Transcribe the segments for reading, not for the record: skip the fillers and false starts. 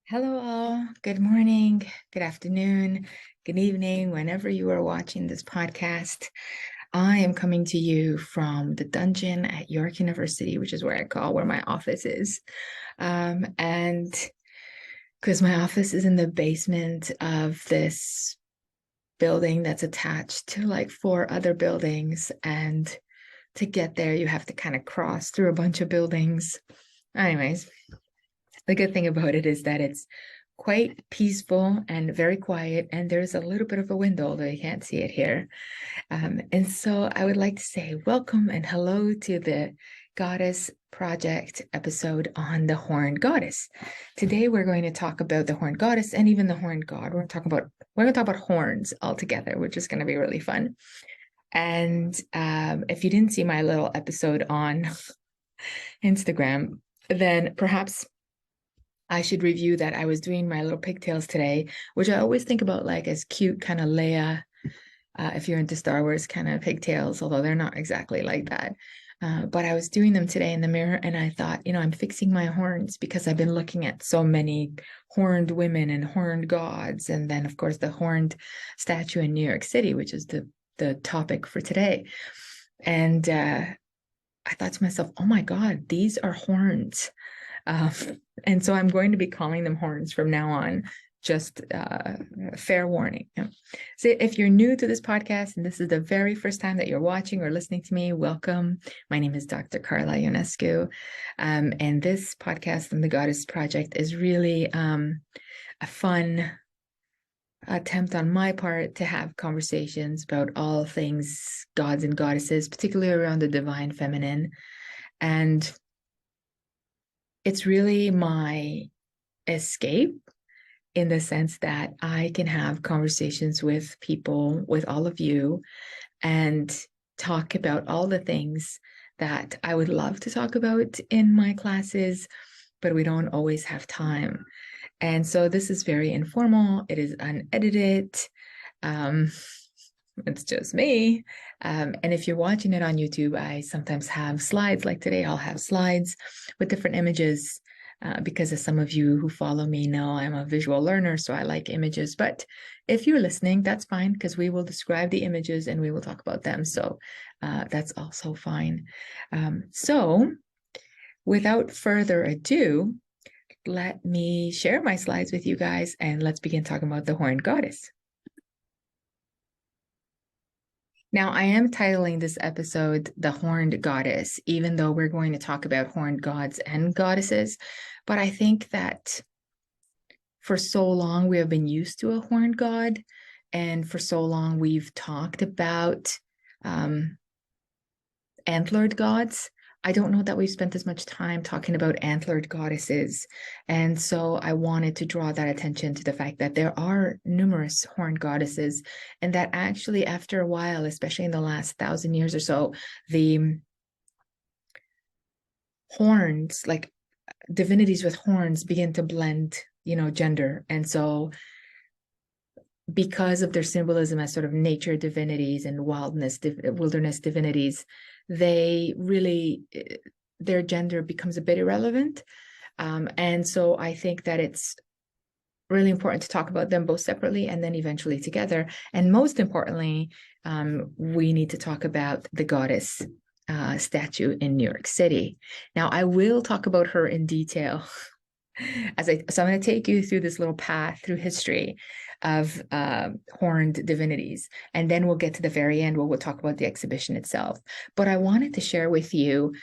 Hello, all. Good morning, good afternoon, good evening, whenever you are watching this podcast. I am coming to you from the dungeon at York University, which is where I call where my office is. And because my office is in the basement of this building that's attached to like four other buildings. And to get there, you have to kind of cross through a bunch of buildings. Anyways, the good thing about it is that it's quite peaceful and very quiet, and there's a little bit of a window, although you can't see it here. And so I would like to say welcome and hello to the Goddess Project episode on the Horned Goddess. Today we're going to talk about the Horned Goddess and even the Horned God. We're going to talk about horns altogether, which is going to be really fun. And if you didn't see my little episode on Instagram, then perhaps I should review that. I was doing my little pigtails today, which I always think about like as cute kind of Leia, if you're into Star Wars kind of pigtails, although they're not exactly like that. But I was doing them today in the mirror and I thought, I'm fixing my horns because I've been looking at so many horned women and horned gods. And then, of course, the horned statue in New York City, which is the topic for today. And I thought to myself, oh my God, these are horns. And so I'm going to be calling them horns from now on, just fair warning. So if you're new to this podcast and this is the very first time that you're watching or listening to me, welcome. My name is Dr. Carla Ionescu. And this podcast on the Goddess Project is really a fun attempt on my part to have conversations about all things gods and goddesses, particularly around the divine feminine. And it's really my escape in the sense that I can have conversations with people, with all of you, and talk about all the things that I would love to talk about in my classes, but we don't always have time. And so this is very informal. It is unedited. It's just me. And if you're watching it on YouTube, I sometimes have slides. Like today, I'll have slides with different images because as some of you who follow me know, I'm a visual learner, so I like images. But if you're listening, that's fine because we will describe the images and we will talk about them. So that's also fine. So without further ado, let me share my slides with you guys and let's begin talking about the Horned Goddess. Now, I am titling this episode The Horned Goddess, even though we're going to talk about horned gods and goddesses. But I think that for so long we have been used to a horned god, and for so long we've talked about antlered gods. I don't know that we've spent as much time talking about antlered goddesses. And so I wanted to draw that attention to the fact that there are numerous horned goddesses, and that actually after a while, especially in the last 1,000 years or so, the horns, like divinities with horns, begin to blend, gender. And so because of their symbolism as sort of nature divinities and wilderness divinities, they really, their gender becomes a bit irrelevant. And so I think that it's really important to talk about them both separately and then eventually together. And most importantly, we need to talk about the goddess statue in New York City. Now, I will talk about her in detail so I'm going to take you through this little path through history of horned divinities, and then we'll get to the very end where we'll talk about the exhibition itself. But I wanted to share with you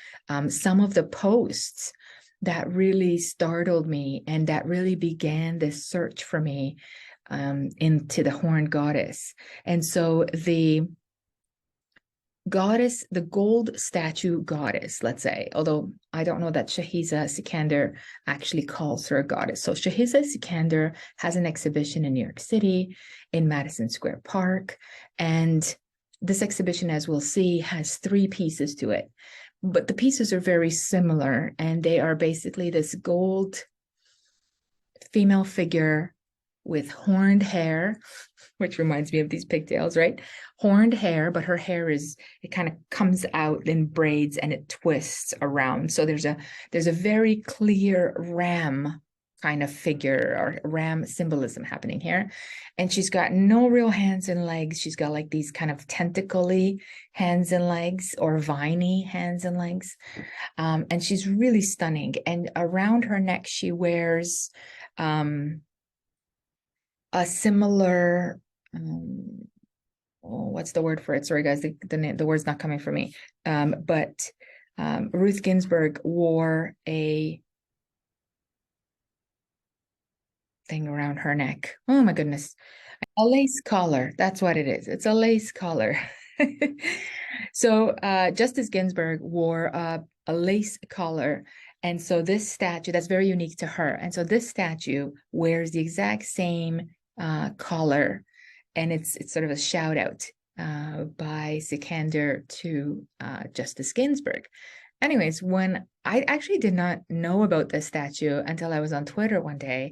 some of the posts that really startled me and that really began this search for me into the horned goddess. And so the goddess, the gold statue goddess, let's say, although I don't know that Shahzia Sikander actually calls her a goddess. So Shahzia Sikander has an exhibition in New York City in Madison Square Park. And this exhibition, as we'll see, has 3 pieces to it. But the pieces are very similar, and they are basically this gold female figure with horned hair, which reminds me of these pigtails, right? Horned hair, but her hair it kind of comes out in braids and it twists around. So there's a very clear ram kind of figure or ram symbolism happening here. And she's got no real hands and legs. She's got like these kind of tentacly hands and legs, or viney hands and legs. And she's really stunning. And around her neck, she wears a similar, what's the word for it? Sorry, guys, the word's not coming for me. But Ruth Ginsburg wore a thing around her neck. Oh my goodness. A lace collar. That's what it is. It's a lace collar. So Justice Ginsburg wore a lace collar. And so this statue, that's very unique to her. And so this statue wears the exact same collar. And it's sort of a shout out by Sikander to Justice Ginsburg. Anyways, when I actually did not know about this statue until I was on Twitter one day,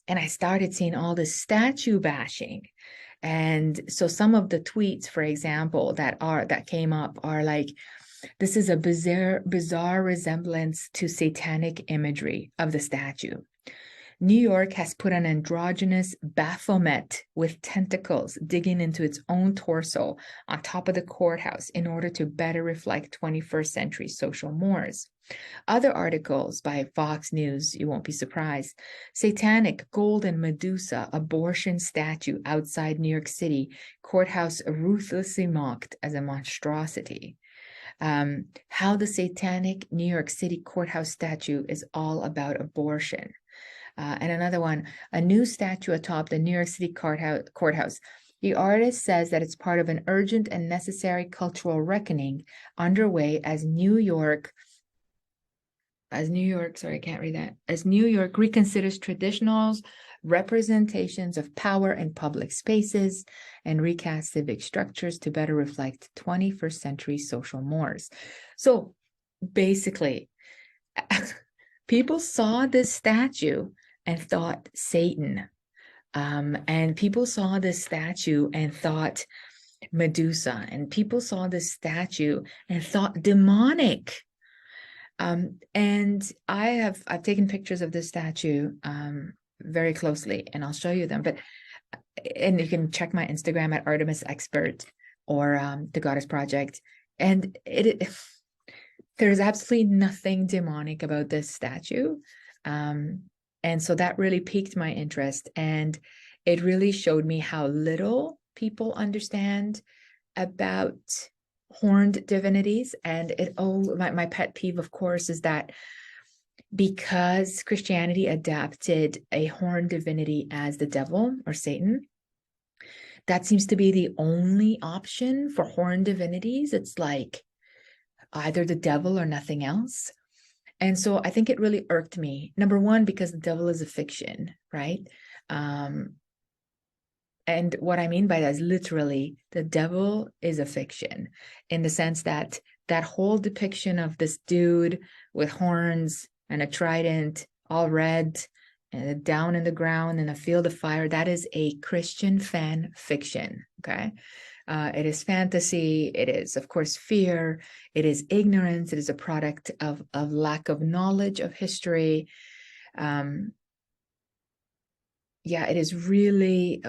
and I started seeing all this statue bashing. And so some of the tweets, for example, that came up are like, this is a bizarre resemblance to satanic imagery of the statue. New York has put an androgynous Baphomet with tentacles digging into its own torso on top of the courthouse in order to better reflect 21st century social mores. Other articles by Fox News, you won't be surprised. Satanic golden Medusa abortion statue outside New York City courthouse ruthlessly mocked as a monstrosity. How the satanic New York City courthouse statue is all about abortion. And another one, a new statue atop the New York City courthouse. The artist says that it's part of an urgent and necessary cultural reckoning underway as New York, sorry, I can't read that. As New York reconsiders traditional representations of power in public spaces and recast civic structures to better reflect 21st century social mores. So basically, people saw this statue and thought Satan. And people saw this statue and thought Medusa. And people saw this statue and thought demonic. And I've taken pictures of this statue very closely, and I'll show you them. And you can check my Instagram at Artemis Expert or the Goddess Project. And there's absolutely nothing demonic about this statue. And so that really piqued my interest, and it really showed me how little people understand about horned divinities. And my pet peeve, of course, is that because Christianity adapted a horned divinity as the devil or Satan, that seems to be the only option for horned divinities. It's like either the devil or nothing else. And so I think it really irked me. Number one, because the devil is a fiction, right? And what I mean by that is literally the devil is a fiction, in the sense that that whole depiction of this dude with horns and a trident, all red, and down in the ground in a field of fire, that is a Christian fan fiction, okay? It is fantasy. It is, of course, fear. It is ignorance. It is a product of lack of knowledge of history. Yeah, it is really,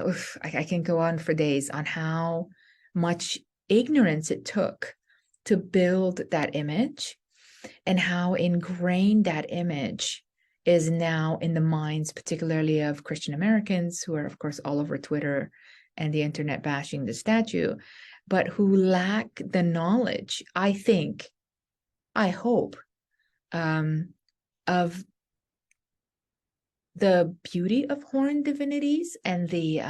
I can go on for days on how much ignorance it took to build that image, and how ingrained that image is now in the minds, particularly of Christian Americans, who are, of course, all over Twitter and the internet bashing the statue, but who lack the knowledge, I think, I hope, of the beauty of horned divinities and the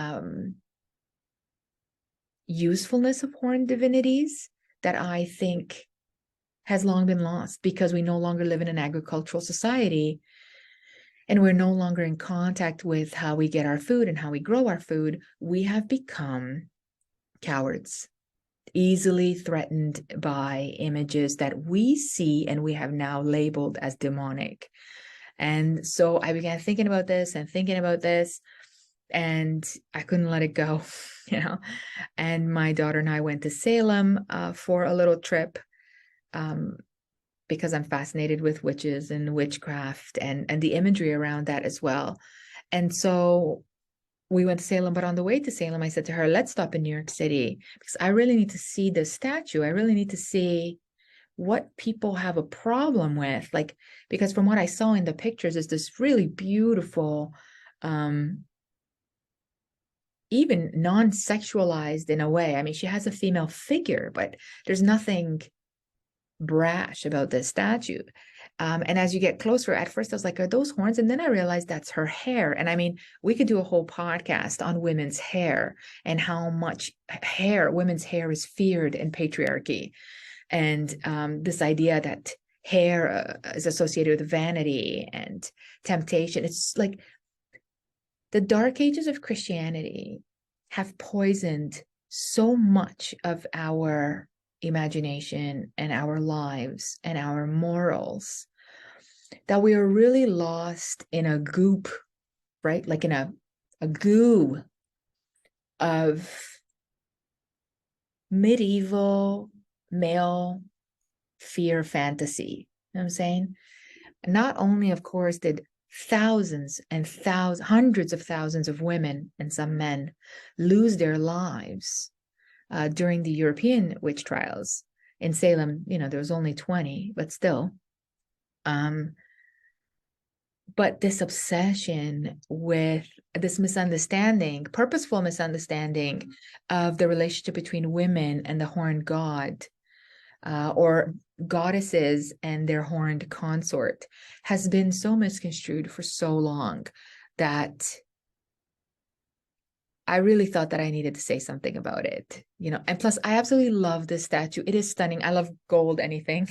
usefulness of horned divinities that I think has long been lost, because we no longer live in an agricultural society, and we're no longer in contact with how we get our food and how we grow our food. We have become cowards, easily threatened by images that we see and we have now labeled as demonic. And so I began thinking about this, and I couldn't let it go, And my daughter and I went to Salem for a little trip. because I'm fascinated with witches and witchcraft and the imagery around that as well. And so we went to Salem, but on the way to Salem, I said to her, let's stop in New York City because I really need to see this statue. I really need to see what people have a problem with. Like, because from what I saw in the pictures, is this really beautiful, even non-sexualized in a way. I mean, she has a female figure, but there's nothing brash about this statue. And as you get closer, at first I was like, are those horns? And then I realized that's her hair. And I mean, we could do a whole podcast on women's hair and how much women's hair is feared in patriarchy. And this idea that hair is associated with vanity and temptation. It's like the dark ages of Christianity have poisoned so much of our imagination and our lives and our morals that we are really lost in a goop, right? Like in a goo of medieval male fear fantasy. You know what I'm saying? Not only, of course, did thousands and thousands, hundreds of thousands of women and some men lose their lives during the European witch trials. In Salem, there was only 20, but still. But this obsession with this misunderstanding, purposeful misunderstanding of the relationship between women and the horned god, or goddesses and their horned consort, has been so misconstrued for so long that I really thought that I needed to say something about it, and plus I absolutely love this statue. It is stunning. I love gold, anything.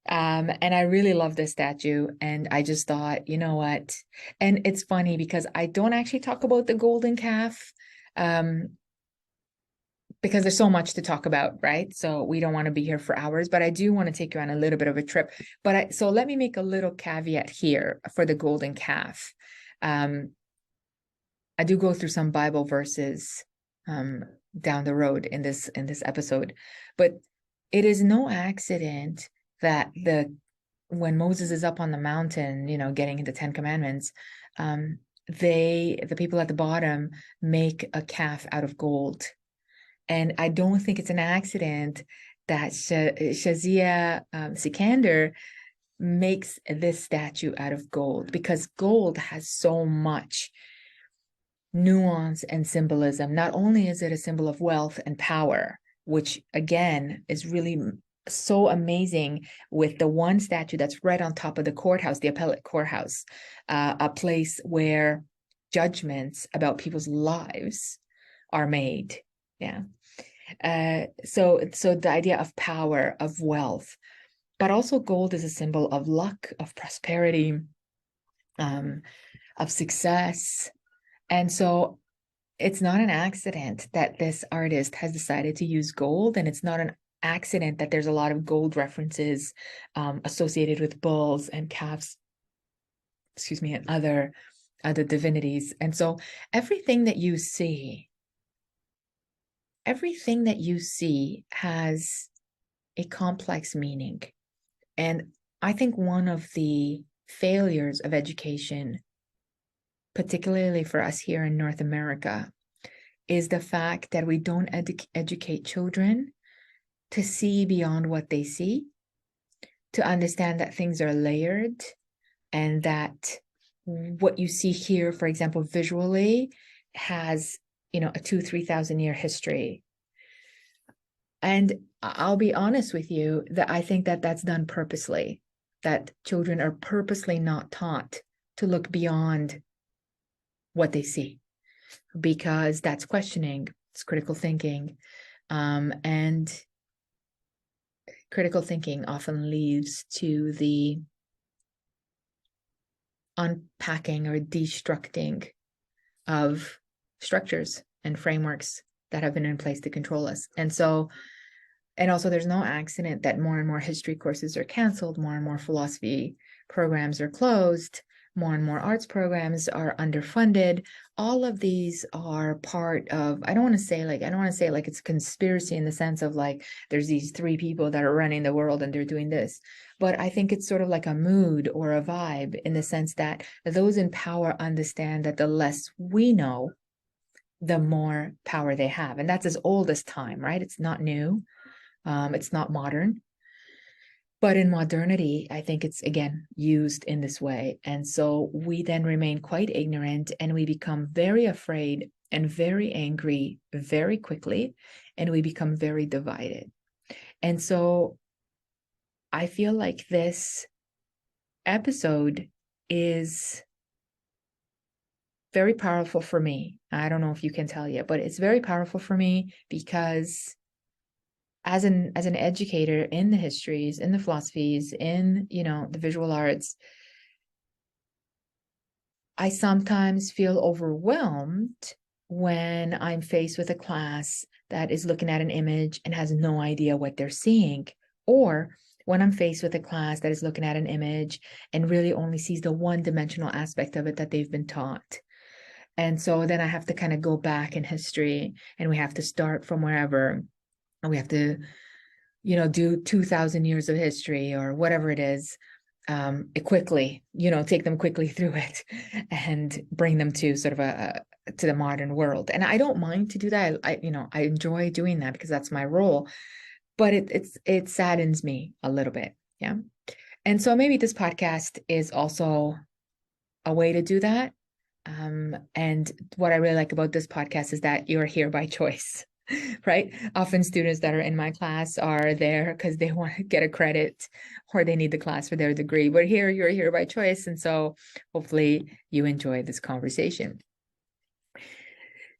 And I really love this statue. And I just thought, you know what? And it's funny because I don't actually talk about the golden calf, because there's so much to talk about, right? So we don't want to be here for hours, but I do want to take you on a little bit of a trip. So let me make a little caveat here for the golden calf. I do go through some Bible verses down the road in this episode, but it is no accident that when Moses is up on the mountain, getting into 10 Commandments, the people at the bottom make a calf out of gold. And I don't think it's an accident that Shahzia Sikander makes this statue out of gold, because gold has so much nuance and symbolism. Not only is it a symbol of wealth and power, which again is really so amazing, with the one statue that's right on top of the courthouse, the appellate courthouse, a place where judgments about people's lives are made. Yeah. So the idea of power, of wealth, but also gold is a symbol of luck, of prosperity, of success. And so it's not an accident that this artist has decided to use gold, and it's not an accident that there's a lot of gold references associated with bulls and calves, and other divinities. And so everything that you see has a complex meaning. And I think one of the failures of education, particularly for us here in North America, is the fact that we don't educate children to see beyond what they see, to understand that things are layered, and that what you see here, for example, visually, has, a 2,000-3,000 year history. And I'll be honest with you that I think that that's done purposely, that children are purposely not taught to look beyond what they see, because that's questioning, it's critical thinking, and critical thinking often leads to the unpacking or destructing of structures and frameworks that have been in place to control us. And also there's no accident that more and more history courses are canceled, more and more philosophy programs are closed, more and more arts programs are underfunded. All of these are part of, I don't want to say like it's a conspiracy in the sense of like there's these three people that are running the world and they're doing this. But I think it's sort of like a mood or a vibe in the sense that those in power understand that the less we know, the more power they have. And that's as old as time, right? It's not new. It's not modern. But in modernity, I think it's again used in this way. And so we then remain quite ignorant and we become very afraid and very angry very quickly. And we become very divided. And so I feel like this episode is very powerful for me. I don't know if you can tell yet, but it's very powerful for me because as an educator in the histories, in the philosophies, in the visual arts, I sometimes feel overwhelmed when I'm faced with a class that is looking at an image and has no idea what they're seeing, or when I'm faced with a class that is looking at an image and really only sees the one-dimensional aspect of it that they've been taught. And so then I have to kind of go back in history and we have to start from wherever, and we have to do 2,000 years of history or whatever it is, quickly, take them quickly through it and bring them to sort of to the modern world. And I don't mind to do that. I enjoy doing that because that's my role, but it saddens me a little bit. Yeah. And so maybe this podcast is also a way to do that. And what I really like about this podcast is that you're here by choice. Right? Often students that are in my class are there because they want to get a credit or they need the class for their degree. But here, you're here by choice. And so hopefully you enjoy this conversation.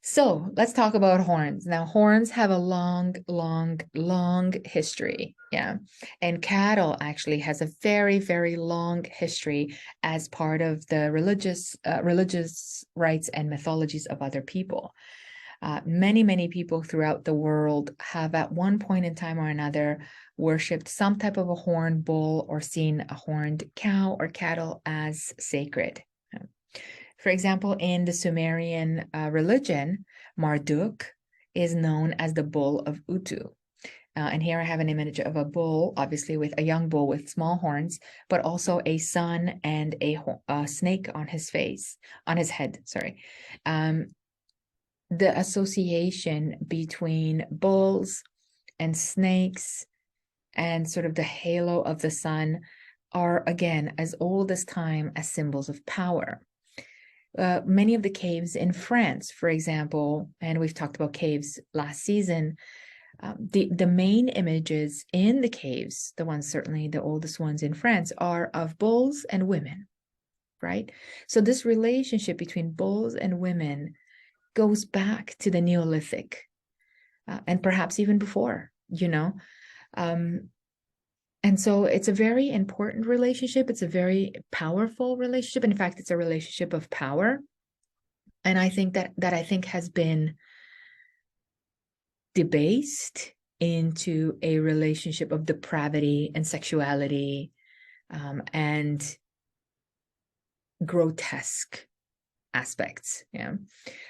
So let's talk about horns. Now, horns have a long, long, long history. Yeah. And cattle actually has a very, very long history as part of the religious rites and mythologies of other people. Many, many people throughout the world have at one point in time or another worshipped some type of a horned bull or seen a horned cow or cattle as sacred. For example, in the Sumerian religion, Marduk is known as the bull of Utu. And here I have an image of a bull, obviously with a young bull with small horns, but also a sun and a snake on his head, sorry. The association between bulls and snakes and sort of the halo of the sun are, again, as old as time as symbols of power. Many of the caves in France, for example, and we've talked about caves last season, the main images in the caves, the ones, certainly the oldest ones in France, are of bulls and women, right? So this relationship between bulls and women goes back to the Neolithic and perhaps even before, and so it's a very important relationship. It's a very powerful relationship. In fact, it's a relationship of power. And I think that I think has been debased into a relationship of depravity and sexuality and grotesque aspects. Yeah.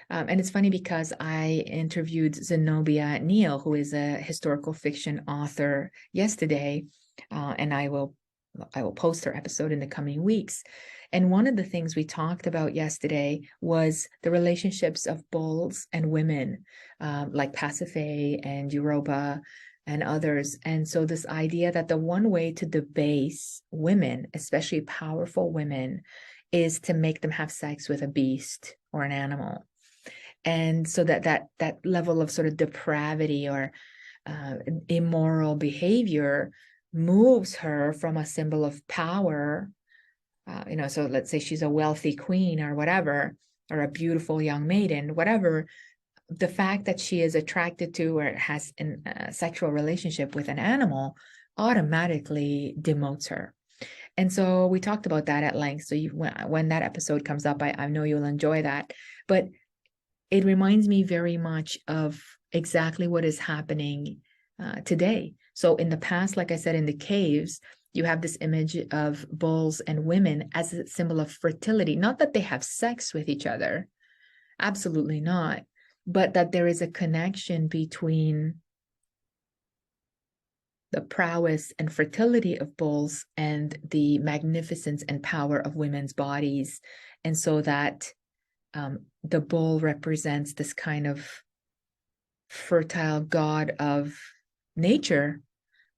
And it's funny because I interviewed Zenobia Neal, who is a historical fiction author, yesterday, and I will post her episode in the coming weeks. And one of the things we talked about yesterday was the relationships of bulls and women, like Pasiphae and Europa and others. And so this idea that the one way to debase women, especially powerful women, is to make them have sex with a beast or an animal. And so that level of sort of depravity or immoral behavior moves her from a symbol of power, so let's say she's a wealthy queen or whatever, or a beautiful young maiden, whatever, the fact that she is attracted to or has a sexual relationship with an animal automatically demotes her. And so we talked about that at length. So when that episode comes up, I know you'll enjoy that. But it reminds me very much of exactly what is happening today. So in the past, like I said, in the caves, you have this image of bulls and women as a symbol of fertility. Not that they have sex with each other, absolutely not, but that there is a connection between the prowess and fertility of bulls and the magnificence and power of women's bodies. And so that the bull represents this kind of fertile god of nature,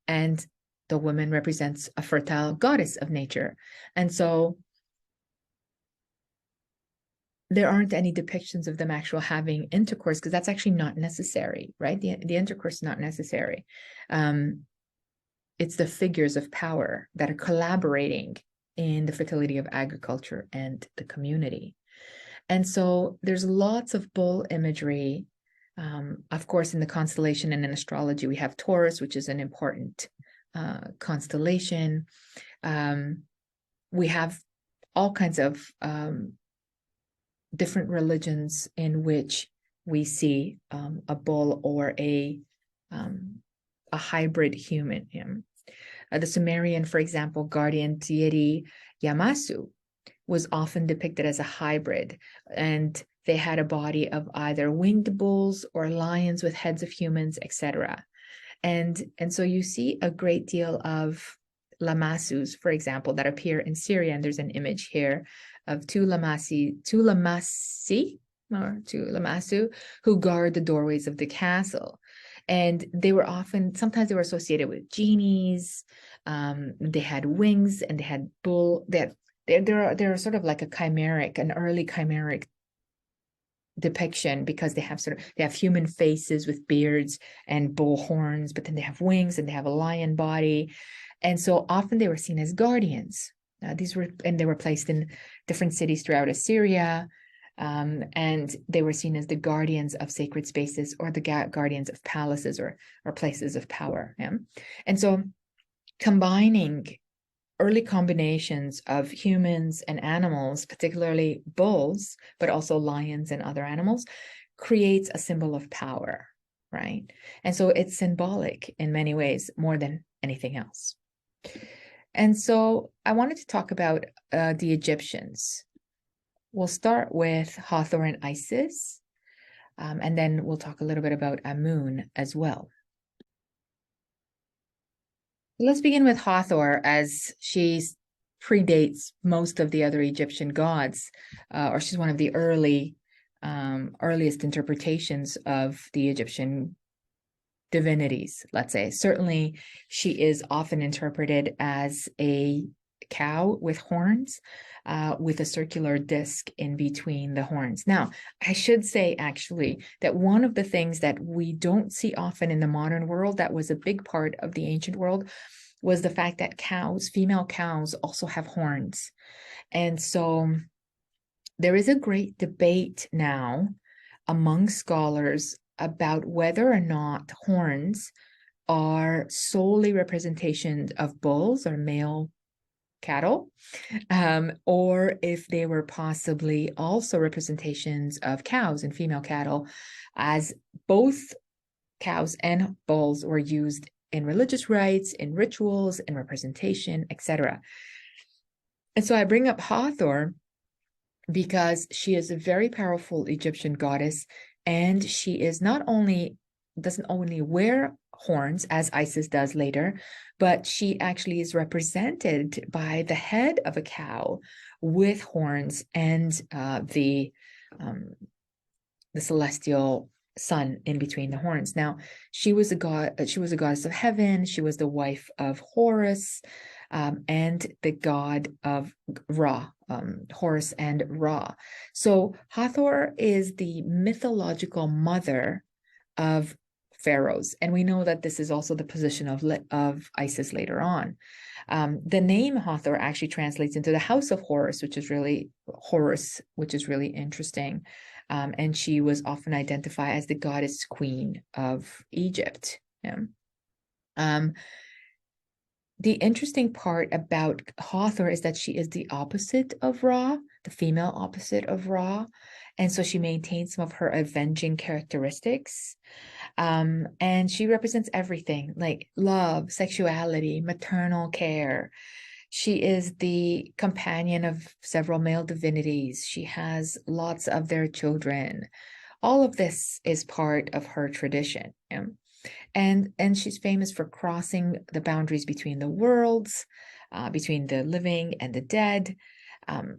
and the woman represents a fertile goddess of nature. And so there aren't any depictions of them actually having intercourse, because that's actually not necessary, right? The intercourse is not necessary. It's the figures of power that are collaborating in the fertility of agriculture and the community. And so there's lots of bull imagery. Of course, in the constellation and in astrology, we have Taurus, which is an important constellation. We have all kinds of different religions in which we see a bull or a hybrid human. The Sumerian, for example, guardian deity Yamasu was often depicted as a hybrid, and they had a body of either winged bulls or lions with heads of humans, etc. And so you see a great deal of Lamasus, for example, that appear in Syria. And there's an image here of two Lamasu who guard the doorways of the castle. And they were sometimes they were associated with genies. They had wings and they had they're sort of like an early chimeric depiction, because they have human faces with beards and bull horns, but then they have wings and they have a lion body. And so often they were seen as guardians. They were placed in different cities throughout Assyria. And they were seen as the guardians of sacred spaces, or the guardians of palaces or places of power. Yeah? And so combining early combinations of humans and animals, particularly bulls, but also lions and other animals, creates a symbol of power, right? And so it's symbolic in many ways, more than anything else. And so I wanted to talk about the Egyptians. We'll start with Hathor and Isis, and then we'll talk a little bit about Amun as well. Let's begin with Hathor, as she predates most of the other Egyptian gods, or she's one of the earliest interpretations of the Egyptian divinities, let's say. Certainly, she is often interpreted as a cow with horns, with a circular disc in between the horns. Now, I should say actually that one of the things that we don't see often in the modern world, that was a big part of the ancient world, was the fact that female cows also have horns. And so there is a great debate now among scholars about whether or not horns are solely representations of bulls or male cattle, or if they were possibly also representations of cows and female cattle, as both cows and bulls were used in religious rites, in rituals, in representation, etc. And so I bring up Hathor because she is a very powerful Egyptian goddess, and she is doesn't only wear horns, as Isis does later, but she actually is represented by the head of a cow with horns and the celestial sun in between the horns. Now, she was a goddess of heaven. She was the wife of Horus, and the god of Ra, Horus and Ra. So Hathor is the mythological mother of pharaohs, and we know that this is also the position of Isis later on. The name Hathor actually translates into the house of Horus, which is really interesting. And she was often identified as the goddess queen of Egypt. Yeah. The interesting part about Hathor is that she is the opposite of Ra. the female opposite of Ra. And so she maintains some of her avenging characteristics. And she represents everything like love, sexuality, maternal care. She is the companion of several male divinities. She has lots of their children. All of this is part of her tradition. Yeah? And she's famous for crossing the boundaries between the worlds, between the living and the dead.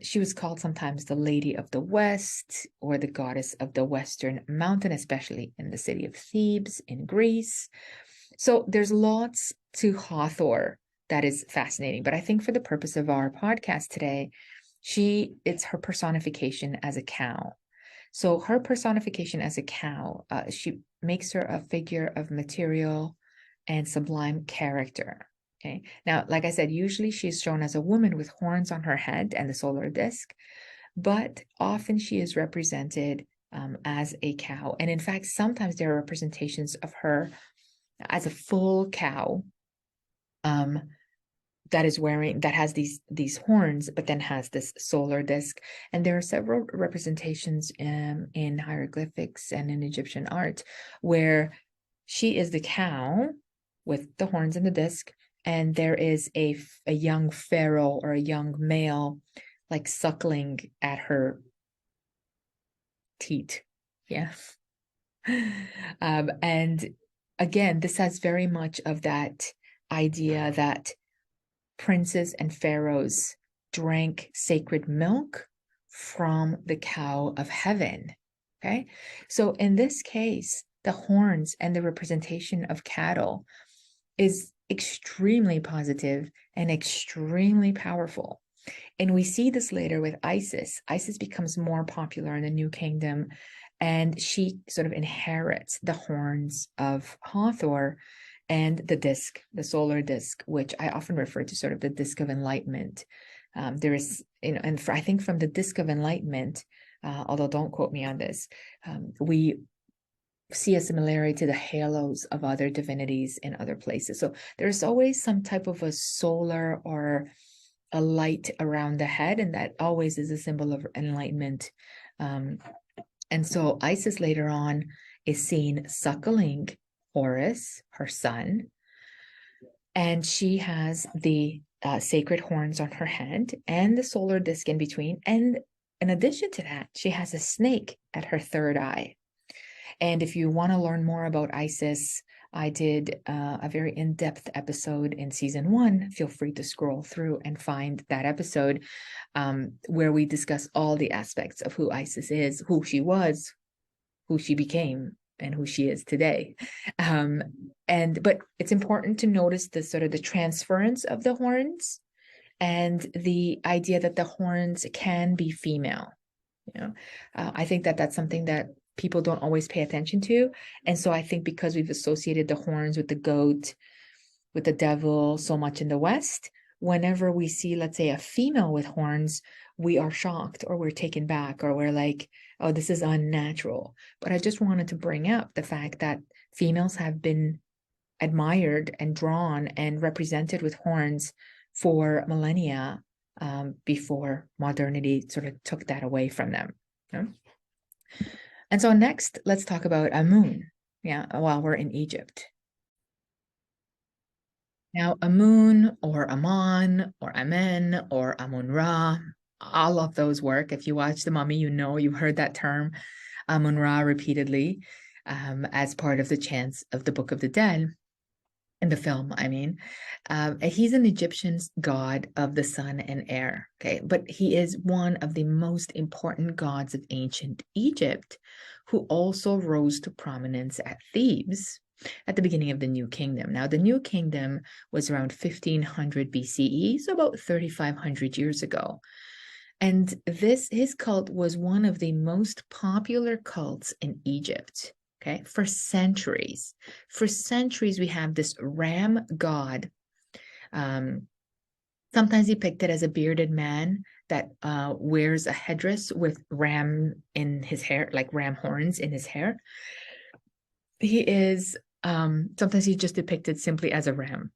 She was called sometimes the Lady of the West or the Goddess of the Western Mountain, especially in the city of Thebes in Greece. So there's lots to Hathor that is fascinating. But I think for the purpose of our podcast today, it's her personification as a cow. So her personification as a cow, she makes her a figure of material and sublime character. Okay. Now, like I said, usually she's shown as a woman with horns on her head and the solar disk, but often she is represented as a cow. And in fact, sometimes there are representations of her as a full cow that has these horns, but then has this solar disk. And there are several representations in hieroglyphics and in Egyptian art where she is the cow with the horns and the disc, and there is a young pharaoh or a young male like suckling at her teat. Yeah. And again, this has very much of that idea that princes and pharaohs drank sacred milk from the cow of heaven. Okay. So in this case, the horns and the representation of cattle is extremely positive and extremely powerful. And we see this later with Isis. Isis becomes more popular in the New Kingdom, and she sort of inherits the horns of Hathor and the disc, the solar disc, which I often refer to sort of the disc of enlightenment. There is, and I think from the disc of enlightenment, although don't quote me on this, we see a similarity to the halos of other divinities in other places. So there's always some type of a solar or a light around the head, and that always is a symbol of enlightenment. And so Isis later on is seen suckling Horus, her son, and she has the sacred horns on her head and the solar disc in between. And in addition to that, she has a snake at her third eye. And if you want to learn more about Isis, I did a very in-depth episode in season 1. Feel free to scroll through and find that episode where we discuss all the aspects of who Isis is, who she was, who she became, and who she is today. But it's important to notice the sort of the transference of the horns and the idea that the horns can be female. I think that that's something that people don't always pay attention to. And so I think because we've associated the horns with the goat, with the devil so much in the West, whenever we see, let's say, a female with horns, we are shocked or we're taken back or we're like, oh, this is unnatural. But I just wanted to bring up the fact that females have been admired and drawn and represented with horns for millennia before modernity sort of took that away from them. And so next, let's talk about Amun, while we're in Egypt. Now, Amun or Aman or Amen or Amun-Ra, all of those work. If you watch The Mummy, you've heard that term, Amun-Ra, repeatedly as part of the chants of the Book of the Dead. In the film, I mean, he's an Egyptian god of the sun and air, okay? But he is one of the most important gods of ancient Egypt, who also rose to prominence at Thebes at the beginning of the New Kingdom. Now, the New Kingdom was around 1500 BCE, so about 3,500 years ago. And his cult was one of the most popular cults in Egypt. Okay, for centuries. For centuries, we have this ram god, sometimes depicted as a bearded man that wears a headdress with ram in his hair, like ram horns in his hair. He is, sometimes he's just depicted simply as a ram.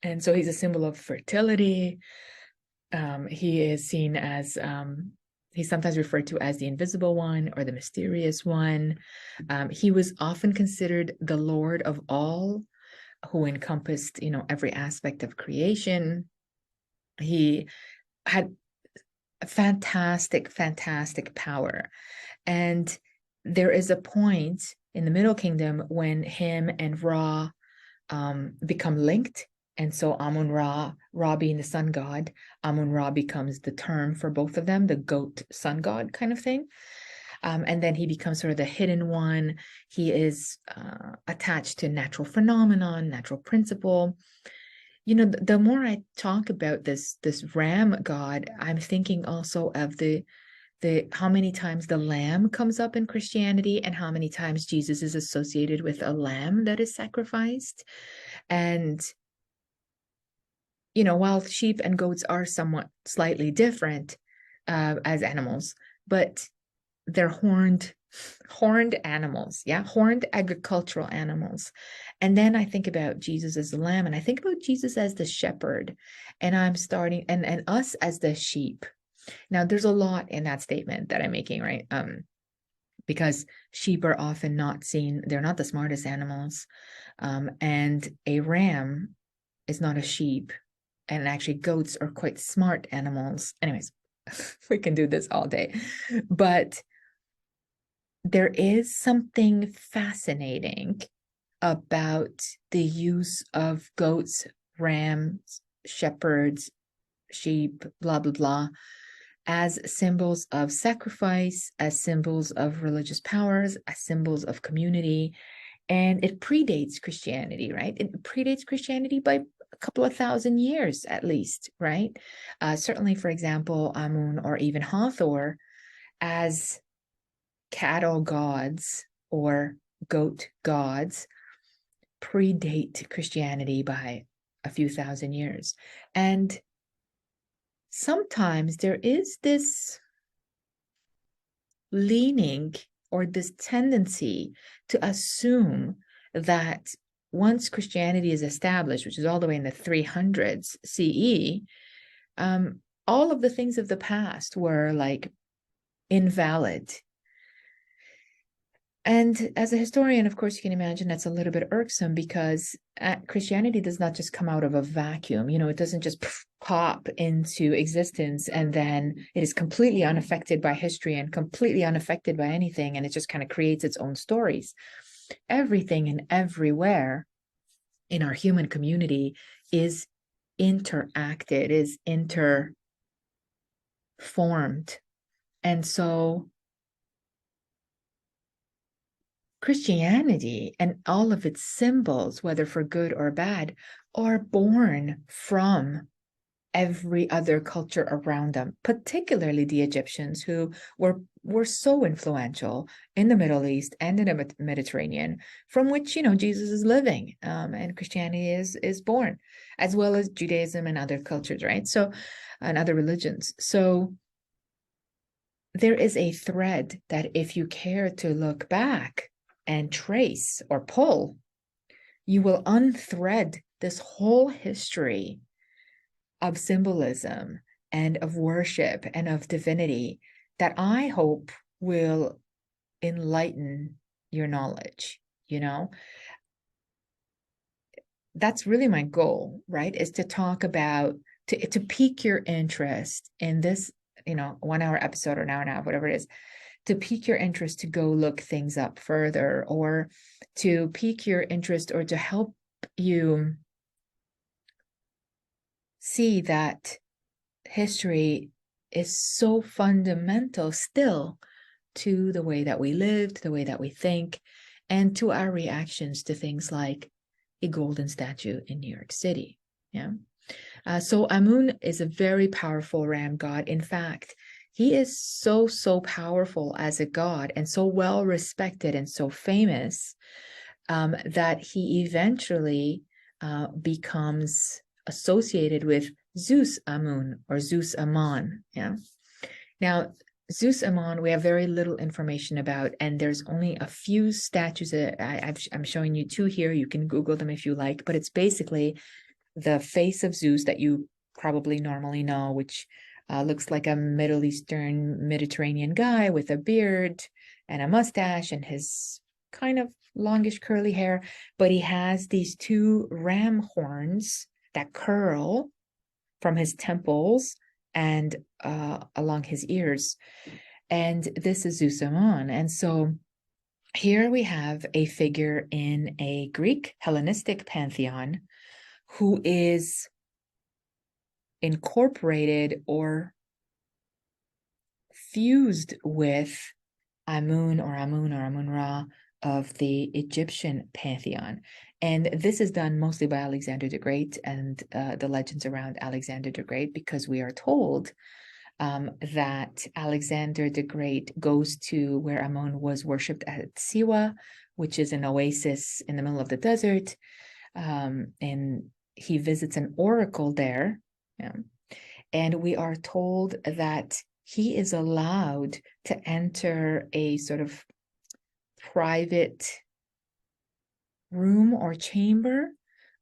And so he's a symbol of fertility. He is seen as He's sometimes referred to as the invisible one or the mysterious one. He was often considered the Lord of all, who encompassed, every aspect of creation. He had fantastic, fantastic power. And there is a point in the Middle Kingdom when him and Ra become linked. And so Amun Ra, Ra being the sun god, Amun Ra becomes the term for both of them, the goat sun god kind of thing. And then he becomes sort of the hidden one. He is attached to natural phenomenon, natural principle. The more I talk about this ram god, I'm thinking also of the how many times the lamb comes up in Christianity and how many times Jesus is associated with a lamb that is sacrificed. And while sheep and goats are somewhat slightly different as animals, but they're horned animals, horned agricultural animals. And then I think about Jesus as the lamb, and I think about Jesus as the shepherd, and I'm starting and us as the sheep. Now, there's a lot in that statement that I'm making, right? Because sheep are often not seen, they're not the smartest animals, and a ram is not a sheep, and actually goats are quite smart animals. Anyways, we can do this all day, but there is something fascinating about the use of goats, rams, shepherds, sheep, blah, blah, blah, as symbols of sacrifice, as symbols of religious powers, as symbols of community. And it predates Christianity, right? It predates Christianity by a couple of thousand years at least, right? Certainly, for example, Amun or even Hathor as cattle gods or goat gods predate Christianity by a few thousand years. And sometimes there is this leaning or this tendency to assume that once Christianity is established, which is all the way in the 300s CE, all of the things of the past were like invalid. And as a historian, of course, you can imagine that's a little bit irksome because Christianity does not just come out of a vacuum. It doesn't just pop into existence and then it is completely unaffected by history and completely unaffected by anything. And it just kind of creates its own stories. Everything and everywhere in our human community is interacted, is interformed. And so Christianity and all of its symbols, whether for good or bad, are born from every other culture around them, particularly the Egyptians, who were so influential in the Middle East and in the Mediterranean, from which Jesus is living, and Christianity is born, as well as Judaism and other cultures, right? So, and other religions. So there is a thread that if you care to look back and trace or pull, you will unthread this whole history of symbolism and of worship and of divinity that I hope will enlighten your knowledge. That's really my goal, right? Is to talk about, to pique your interest in this, 1 hour episode or an hour and a half, whatever it is, to pique your interest to go look things up further, or to pique your interest or to help you see that history is so fundamental still to the way that we live, to the way that we think, and to our reactions to things like a golden statue in New York City. So Amun is a very powerful ram god. In fact, he is so powerful as a god and so well respected and so famous that he eventually becomes associated with Zeus Amun or Zeus Aman. Now, Zeus Aman, we have very little information about, and there's only a few statues that I'm showing you 2 here. You can Google them if you like, but it's basically the face of Zeus that you probably normally know, which Looks like a Middle Eastern Mediterranean guy with a beard and a mustache and his kind of longish curly hair, but he has these two ram horns that curl from his temples and along his ears. And this is Zeus Aman. And so here we have a figure in a Greek Hellenistic pantheon who is incorporated or fused with Amun or Amun-Ra of the Egyptian pantheon. And this is done mostly by Alexander the Great and the legends around Alexander the Great, because we are told that Alexander the Great goes to where Amun was worshipped at Siwa, which is an oasis in the middle of the desert. And he visits an oracle there. Yeah. And we are told that he is allowed to enter a sort of private room or chamber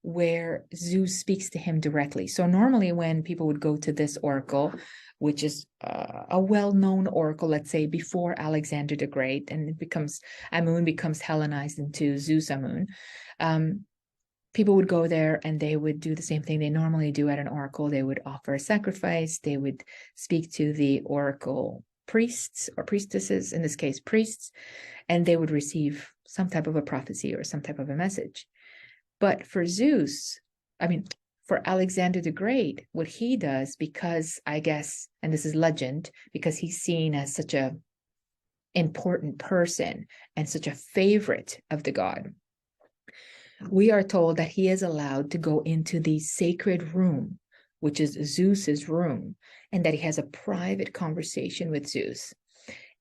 where Zeus speaks to him directly. So normally when people would go to this oracle, which is a well-known oracle, let's say before Alexander the Great, and Amun becomes Hellenized into Zeus Amun, people would go there and they would do the same thing they normally do at an oracle. They would offer a sacrifice. They would speak to the oracle priests or priestesses, in this case, priests, and they would receive some type of a prophecy or some type of a message. But for for Alexander the Great, what he does, because I guess, and this is legend, because he's seen as such a important person and such a favorite of the god, we are told that he is allowed to go into the sacred room, which is Zeus's room, and that he has a private conversation with Zeus.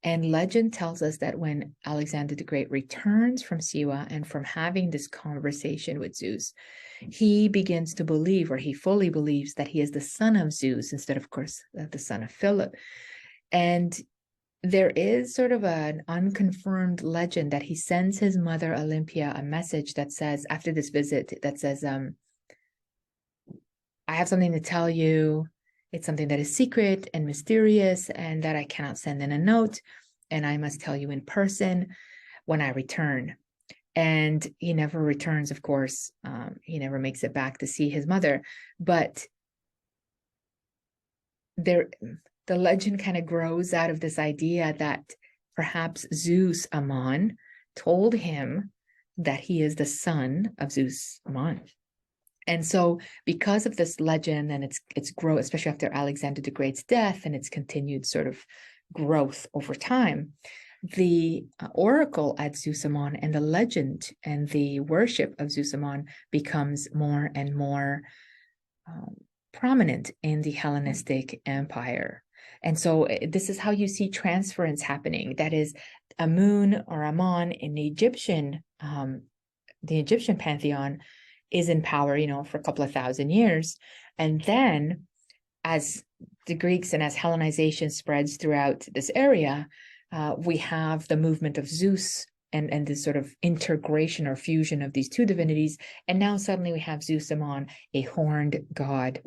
And legend tells us that when Alexander the Great returns from Siwa and from having this conversation with Zeus, he begins to believe, or he fully believes, that he is the son of Zeus instead of course, the son of Philip. And there is sort of an unconfirmed legend that he sends his mother Olympia a message that says, after this visit, that says, I have something to tell you. It's something that is secret and mysterious and that I cannot send in a note, and I must tell you in person when I return. And he never returns, of course. He never makes it back to see his mother. But the legend kind of grows out of this idea that perhaps Zeus Aman told him that he is the son of Zeus Aman. And so because of this legend and its growth, especially after Alexander the Great's death and its continued sort of growth over time, the oracle at Zeus Aman and the legend and the worship of Zeus Aman becomes more and more prominent in the Hellenistic Empire. And so this is how you see transference happening. That is, Amun or Aman in the Egyptian pantheon is in power, for a couple of thousand years. And then as the Greeks and as Hellenization spreads throughout this area, we have the movement of Zeus and this sort of integration or fusion of these two divinities. And now suddenly we have Zeus Aman, a horned god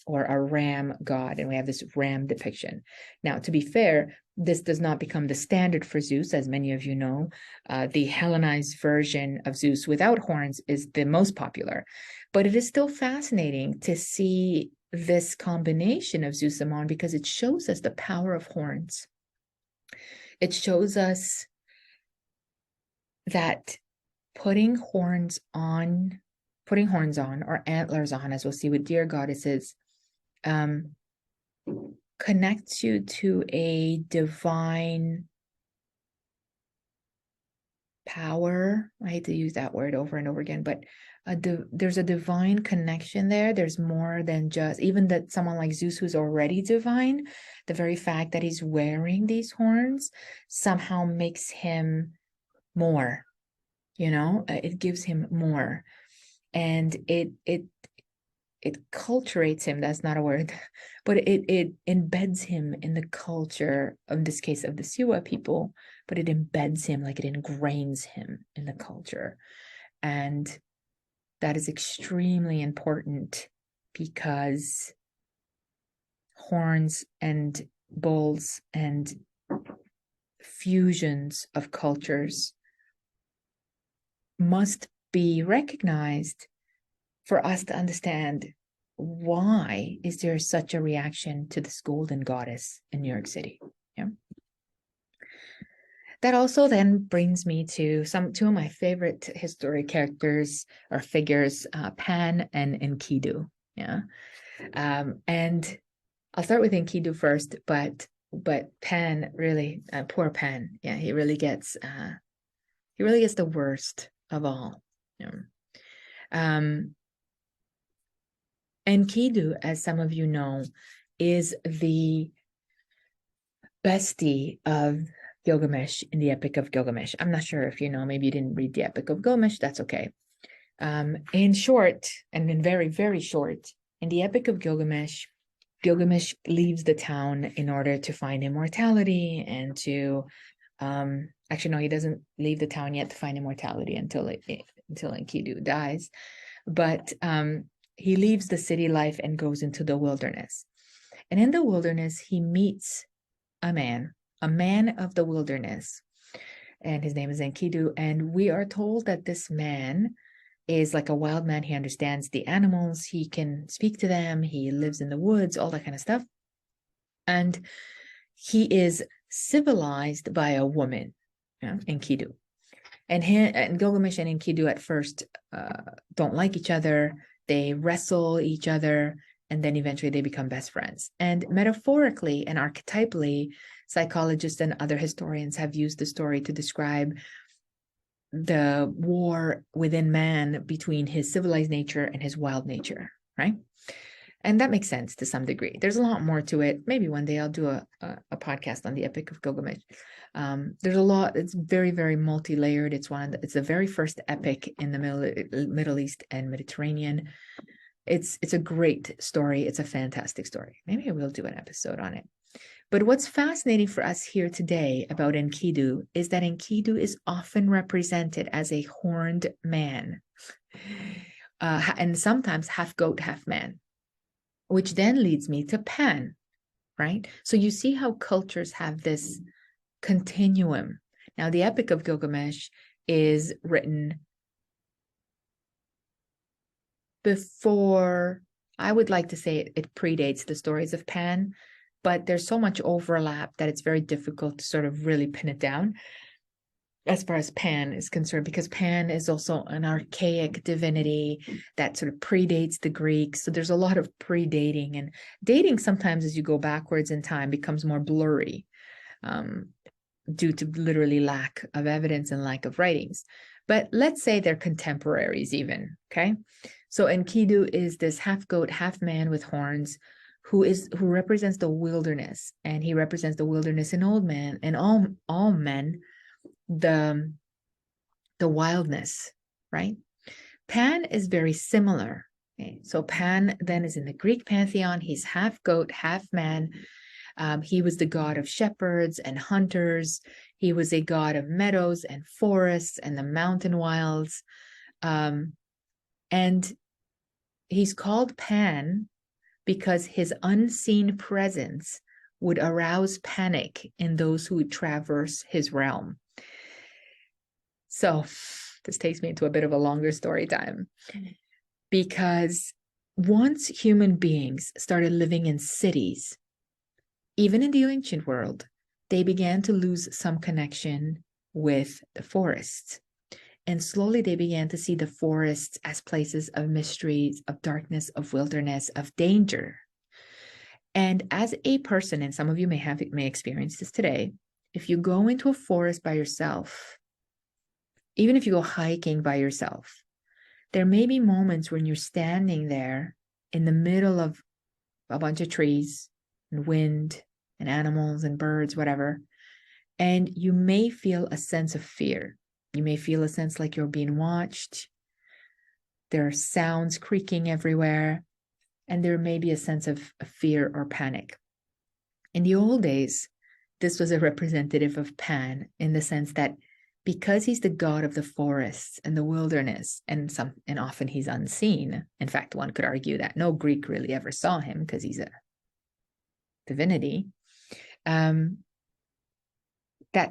or a ram god, and we have this ram depiction. Now, to be fair, this does not become the standard for Zeus, as many of you know. The Hellenized version of Zeus without horns is the most popular, but it is still fascinating to see this combination of Zeus Aman because it shows us the power of horns. It shows us that putting horns on or antlers on, as we'll see with deer goddesses, connects you to a divine power. I hate to use that word over and over again, but there's a divine connection there. There's more than just, even that someone like Zeus, who's already divine, the very fact that he's wearing these horns somehow makes him more, it gives him more. And it culturates him. That's not a word, but it embeds him in the culture, in this case of the Siwa people, but it embeds him, like it ingrains him in the culture. And that is extremely important because horns and bulls and fusions of cultures must be recognized for us to understand why is there such a reaction to this golden goddess in New York City. Yeah. That also then brings me to two of my favorite historic characters or figures, Pan and Enkidu. Yeah. And I'll start with Enkidu first, but Pan really, poor Pan. Yeah, he really gets the worst of all. Yeah. Enkidu, as some of you know, is the bestie of Gilgamesh in the Epic of Gilgamesh. I'm not sure if you know, maybe you didn't read the Epic of Gilgamesh, that's okay. In short, and in very, very short, in the Epic of Gilgamesh, Gilgamesh leaves the town in order to find immortality and to, actually, no, he doesn't leave the town yet to find immortality until Enkidu dies. But he leaves the city life and goes into the wilderness. And in the wilderness, he meets a man of the wilderness, and his name is Enkidu. And we are told that this man is like a wild man. He understands the animals. He can speak to them. He lives in the woods, all that kind of stuff. And he is civilized by a woman, Enkidu. And Gilgamesh and Enkidu at first don't like each other. They wrestle each other, and then eventually they become best friends. And metaphorically and archetypally, psychologists and other historians have used the story to describe the war within man between his civilized nature and his wild nature, right? And that makes sense to some degree. There's a lot more to it. Maybe one day I'll do a podcast on the Epic of Gilgamesh. There's a lot. It's very, very multi-layered. It's the very first epic in the Middle East and Mediterranean. It's a great story. It's a fantastic story. Maybe I will do an episode on it. But what's fascinating for us here today about Enkidu is that Enkidu is often represented as a horned man, and sometimes half goat, half man, which then leads me to Pan, right? So you see how cultures have this continuum. Now, the Epic of Gilgamesh is written before, I would like to say it predates the stories of Pan, but there's so much overlap that it's very difficult to sort of really pin it down as far as Pan is concerned, because Pan is also an archaic divinity that sort of predates the Greeks. So there's a lot of predating, and dating sometimes as you go backwards in time becomes more blurry due to literally lack of evidence and lack of writings. But let's say they're contemporaries even, okay? So Enkidu is this half goat, half man with horns who represents the wilderness, and he represents the wilderness in old man and all men, the wildness, right? Pan is very similar. Okay? So Pan then is in the Greek pantheon. He's half goat, half man. He was the god of shepherds and hunters. He was a god of meadows and forests and the mountain wilds. And he's called Pan because his unseen presence would arouse panic in those who would traverse his realm. So this takes me into a bit of a longer story time, because once human beings started living in cities, even in the ancient world, they began to lose some connection with the forests. And slowly they began to see the forests as places of mysteries, of darkness, of wilderness, of danger. And as a person, and some of you may experience this today, if you go into a forest by yourself, even if you go hiking by yourself, there may be moments when you're standing there in the middle of a bunch of trees and wind and animals and birds, whatever, and you may feel a sense of fear. You may feel a sense like you're being watched. There are sounds creaking everywhere, and there may be a sense of fear or panic. In the old days, this was a representative of Pan in the sense that because he's the god of the forests and the wilderness, and often he's unseen. In fact, one could argue that no Greek really ever saw him because he's divinity, that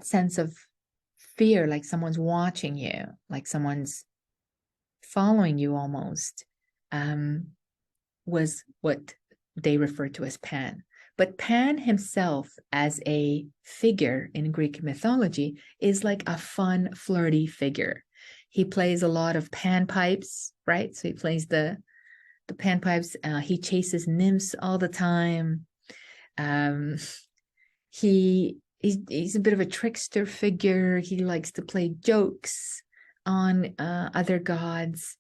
sense of fear, like someone's watching you, like someone's following you almost, was what they referred to as Pan. But Pan himself, as a figure in Greek mythology, is like a fun, flirty figure. He plays a lot of panpipes, right? So he plays the panpipes. He chases nymphs all the time. He's a bit of a trickster figure. He likes to play jokes on other gods.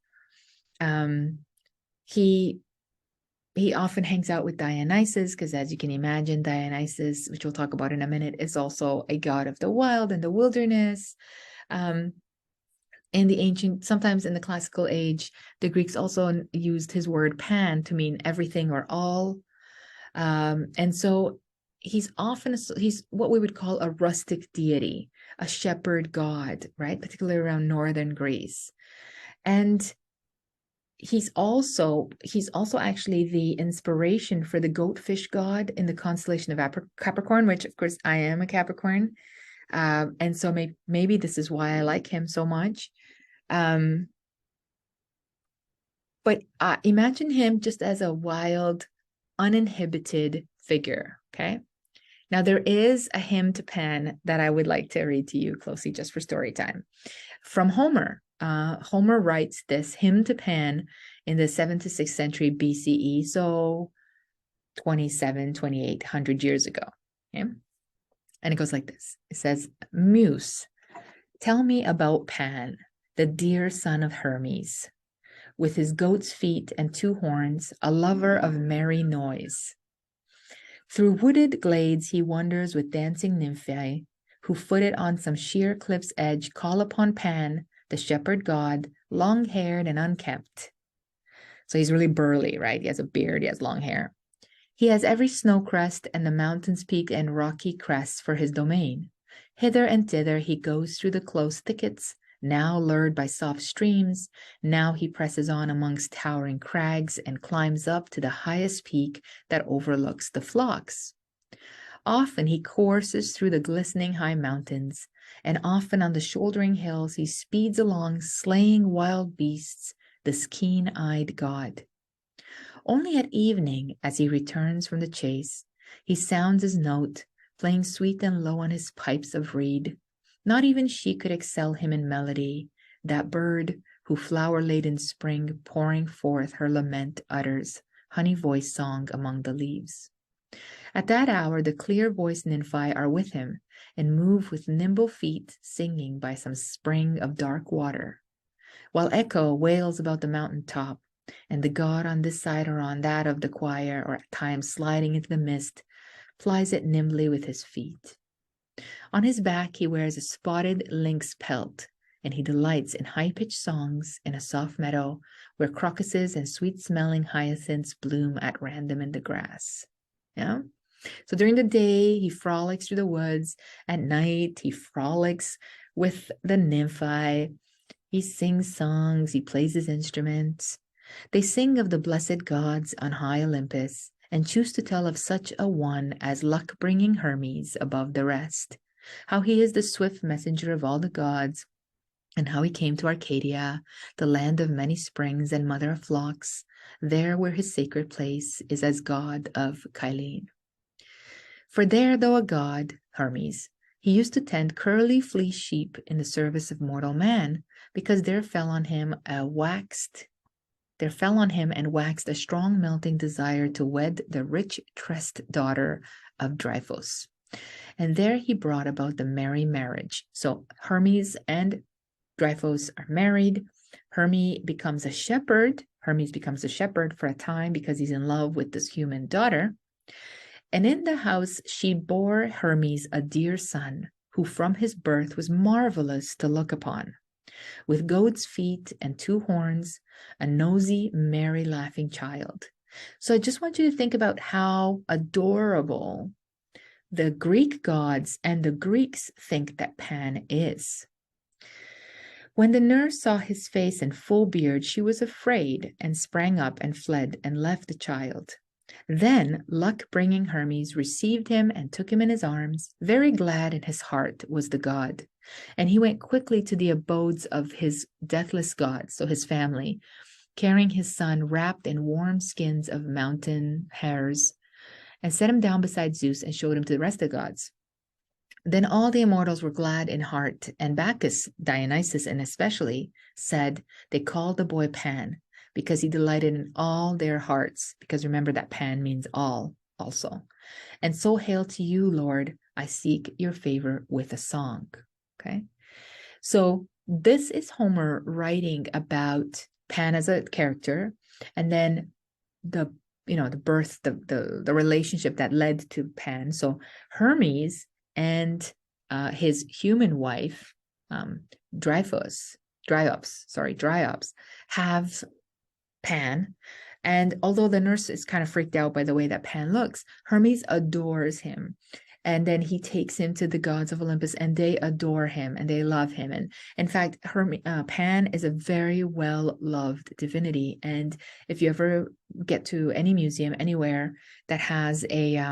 He often hangs out with Dionysus because, as you can imagine, Dionysus, which we'll talk about in a minute, is also a god of the wild and the wilderness. In the ancient, sometimes in the classical age, the Greeks also used his word pan to mean everything or all. And so he's what we would call a rustic deity, a shepherd god, right? Particularly around northern Greece. And he's also actually the inspiration for the goatfish god in the constellation of Capricorn, which of course I am a Capricorn. And so maybe this is why I like him so much. But imagine him just as a wild, uninhibited figure, okay? Now, there is a hymn to Pan that I would like to read to you closely just for story time. From Homer. Homer writes this hymn to Pan in the 7th to 6th century BCE, so 2,800 years ago. Okay? And it goes like this. It says, Muse, tell me about Pan, the dear son of Hermes, with his goat's feet and 2 horns, a lover of merry noise. Through wooded glades he wanders with dancing nymphae, who footed on some sheer cliff's edge call upon Pan, the shepherd god, long-haired and unkempt. So he's really burly, right? He has a beard, he has long hair. He has every snow crest and the mountain's peak and rocky crests for his domain. Hither and thither he goes through the close thickets, now lured by soft streams, now he presses on amongst towering crags and climbs up to the highest peak that overlooks the flocks. Often he courses through the glistening high mountains, and often on the shouldering hills he speeds along, slaying wild beasts, this keen-eyed god. Only at evening, as he returns from the chase, he sounds his note, playing sweet and low on his pipes of reed. Not even she could excel him in melody, that bird who flower-laden spring pouring forth her lament utters, honey-voiced song among the leaves. At that hour the clear-voiced nymphae are with him, and move with nimble feet, singing by some spring of dark water, while echo wails about the mountain top, and the god on this side or on that of the choir, or at times sliding into the mist, flies it nimbly with his feet. On his back he wears a spotted lynx pelt, and he delights in high-pitched songs in a soft meadow where crocuses and sweet-smelling hyacinths bloom at random in the grass. Yeah? So during the day, he frolics through the woods. At night, he frolics with the nymphae. He sings songs. He plays his instruments. They sing of the blessed gods on high Olympus and choose to tell of such a one as luck-bringing Hermes above the rest, how he is the swift messenger of all the gods, and how he came to Arcadia, the land of many springs and mother of flocks, there where his sacred place is as god of Kylene. For there, though a god, Hermes, he used to tend curly fleeced sheep in the service of mortal man, because there fell on him and waxed a strong melting desire to wed the rich tressed daughter of Dryphos. And there he brought about the merry marriage. So Hermes and Dryphos are married. Hermes becomes a shepherd for a time because he's in love with this human daughter. And in the house she bore Hermes a dear son, who from his birth was marvelous to look upon, with goat's feet and 2 horns, a nosy, merry, laughing child. So I just want you to think about how adorable the Greek gods and the Greeks think that Pan is. When the nurse saw his face and full beard, she was afraid and sprang up and fled and left the child. Then luck-bringing Hermes received him and took him in his arms. Very glad in his heart was the god. And he went quickly to the abodes of his deathless gods, so his family, carrying his son wrapped in warm skins of mountain hares, and set him down beside Zeus and showed him to the rest of the gods. Then all the immortals were glad in heart, and Bacchus, Dionysus, and especially said they called the boy Pan, because he delighted in all their hearts, because remember that Pan means all also. And so hail to you, Lord, I seek your favor with a song. Okay. So this is Homer writing about Pan as a character, and then the birth, the relationship that led to Pan. So Hermes and his human wife, Dryops, have Pan. And although the nurse is kind of freaked out by the way that Pan looks, Hermes adores him. And then he takes him to the gods of Olympus, and they adore him and they love him. And in fact, Pan is a very well-loved divinity. And if you ever get to any museum anywhere that has a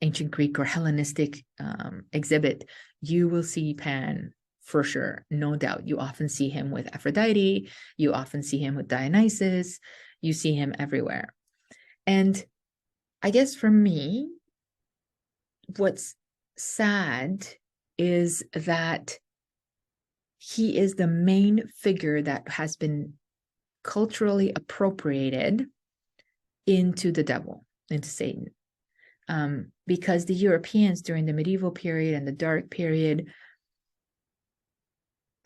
ancient Greek or Hellenistic exhibit, you will see Pan for sure, no doubt. You often see him with Aphrodite. You often see him with Dionysus. You see him everywhere. And I guess for me, what's sad is that he is the main figure that has been culturally appropriated into the devil, into Satan. Because the Europeans during the medieval period and the dark period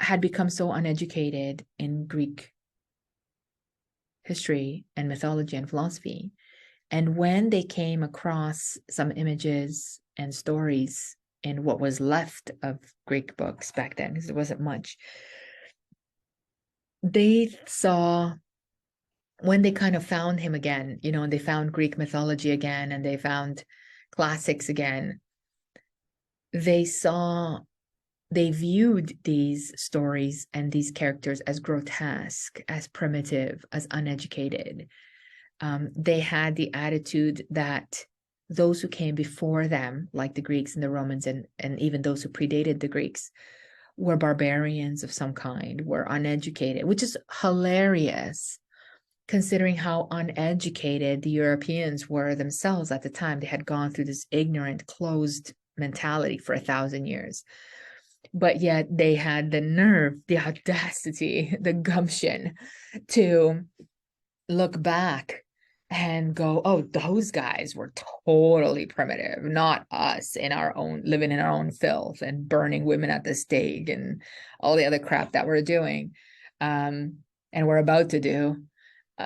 had become so uneducated in Greek history and mythology and philosophy. And when they came across some images and stories in what was left of Greek books back then, because there wasn't much, they saw, when they kind of found him again, and they found Greek mythology again, and they found classics again, they viewed these stories and these characters as grotesque, as primitive, as uneducated. They had the attitude that those who came before them, like the Greeks and the Romans, and even those who predated the Greeks, were barbarians of some kind, were uneducated, which is hilarious, considering how uneducated the Europeans were themselves at the time. They had gone through this ignorant, closed mentality for 1,000 years. But yet they had the nerve, the audacity, the gumption to look back and go, oh, those guys were totally primitive, not us in our own, living in our own filth and burning women at the stake and all the other crap that we're doing and we're about to do.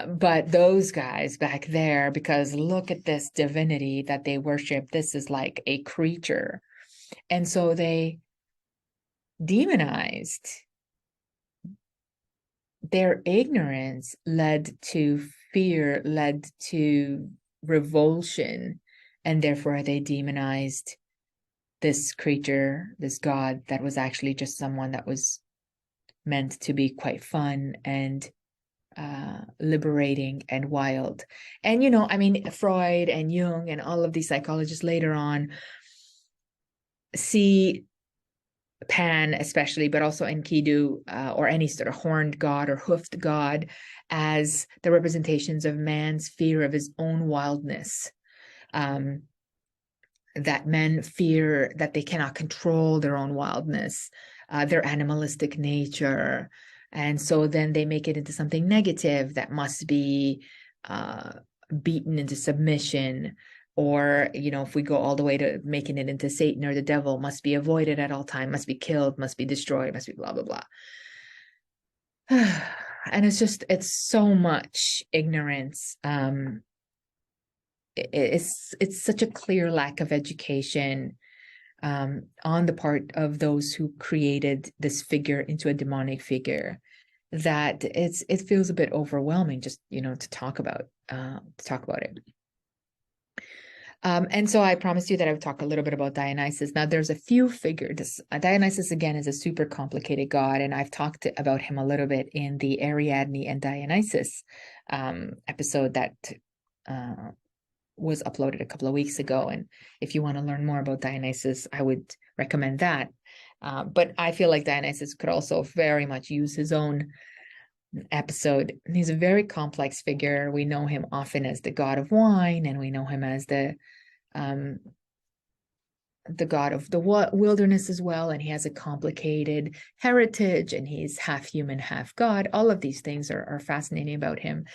But those guys back there, because look at this divinity that they worship, this is like a creature. And so they demonized. Their ignorance led to fear, led to revulsion, and therefore they demonized this creature, this god that was actually just someone that was meant to be quite fun and liberating and wild. And I mean, Freud and Jung and all of these psychologists later on see Pan especially, but also Enkidu or any sort of horned god or hoofed god as the representations of man's fear of his own wildness. That men fear that they cannot control their own wildness, their animalistic nature. And so then they make it into something negative that must be beaten into submission. Or, if we go all the way to making it into Satan or the devil, must be avoided at all time, must be killed, must be destroyed, must be blah, blah, blah. And it's so much ignorance. It's such a clear lack of education on the part of those who created this figure into a demonic figure, that it feels a bit overwhelming just, to talk about it. And so I promised you that I would talk a little bit about Dionysus. Now, there's a few figures. Dionysus, again, is a super complicated god, and I've talked about him a little bit in the Ariadne and Dionysus episode that was uploaded a couple of weeks ago. And if you want to learn more about Dionysus, I would recommend that. But I feel like Dionysus could also very much use his own episode. He's a very complex figure. We know him often as the god of wine, and we know him as the god of the wilderness as well. And he has a complicated heritage, and he's half human, half god. All of these things are fascinating about him.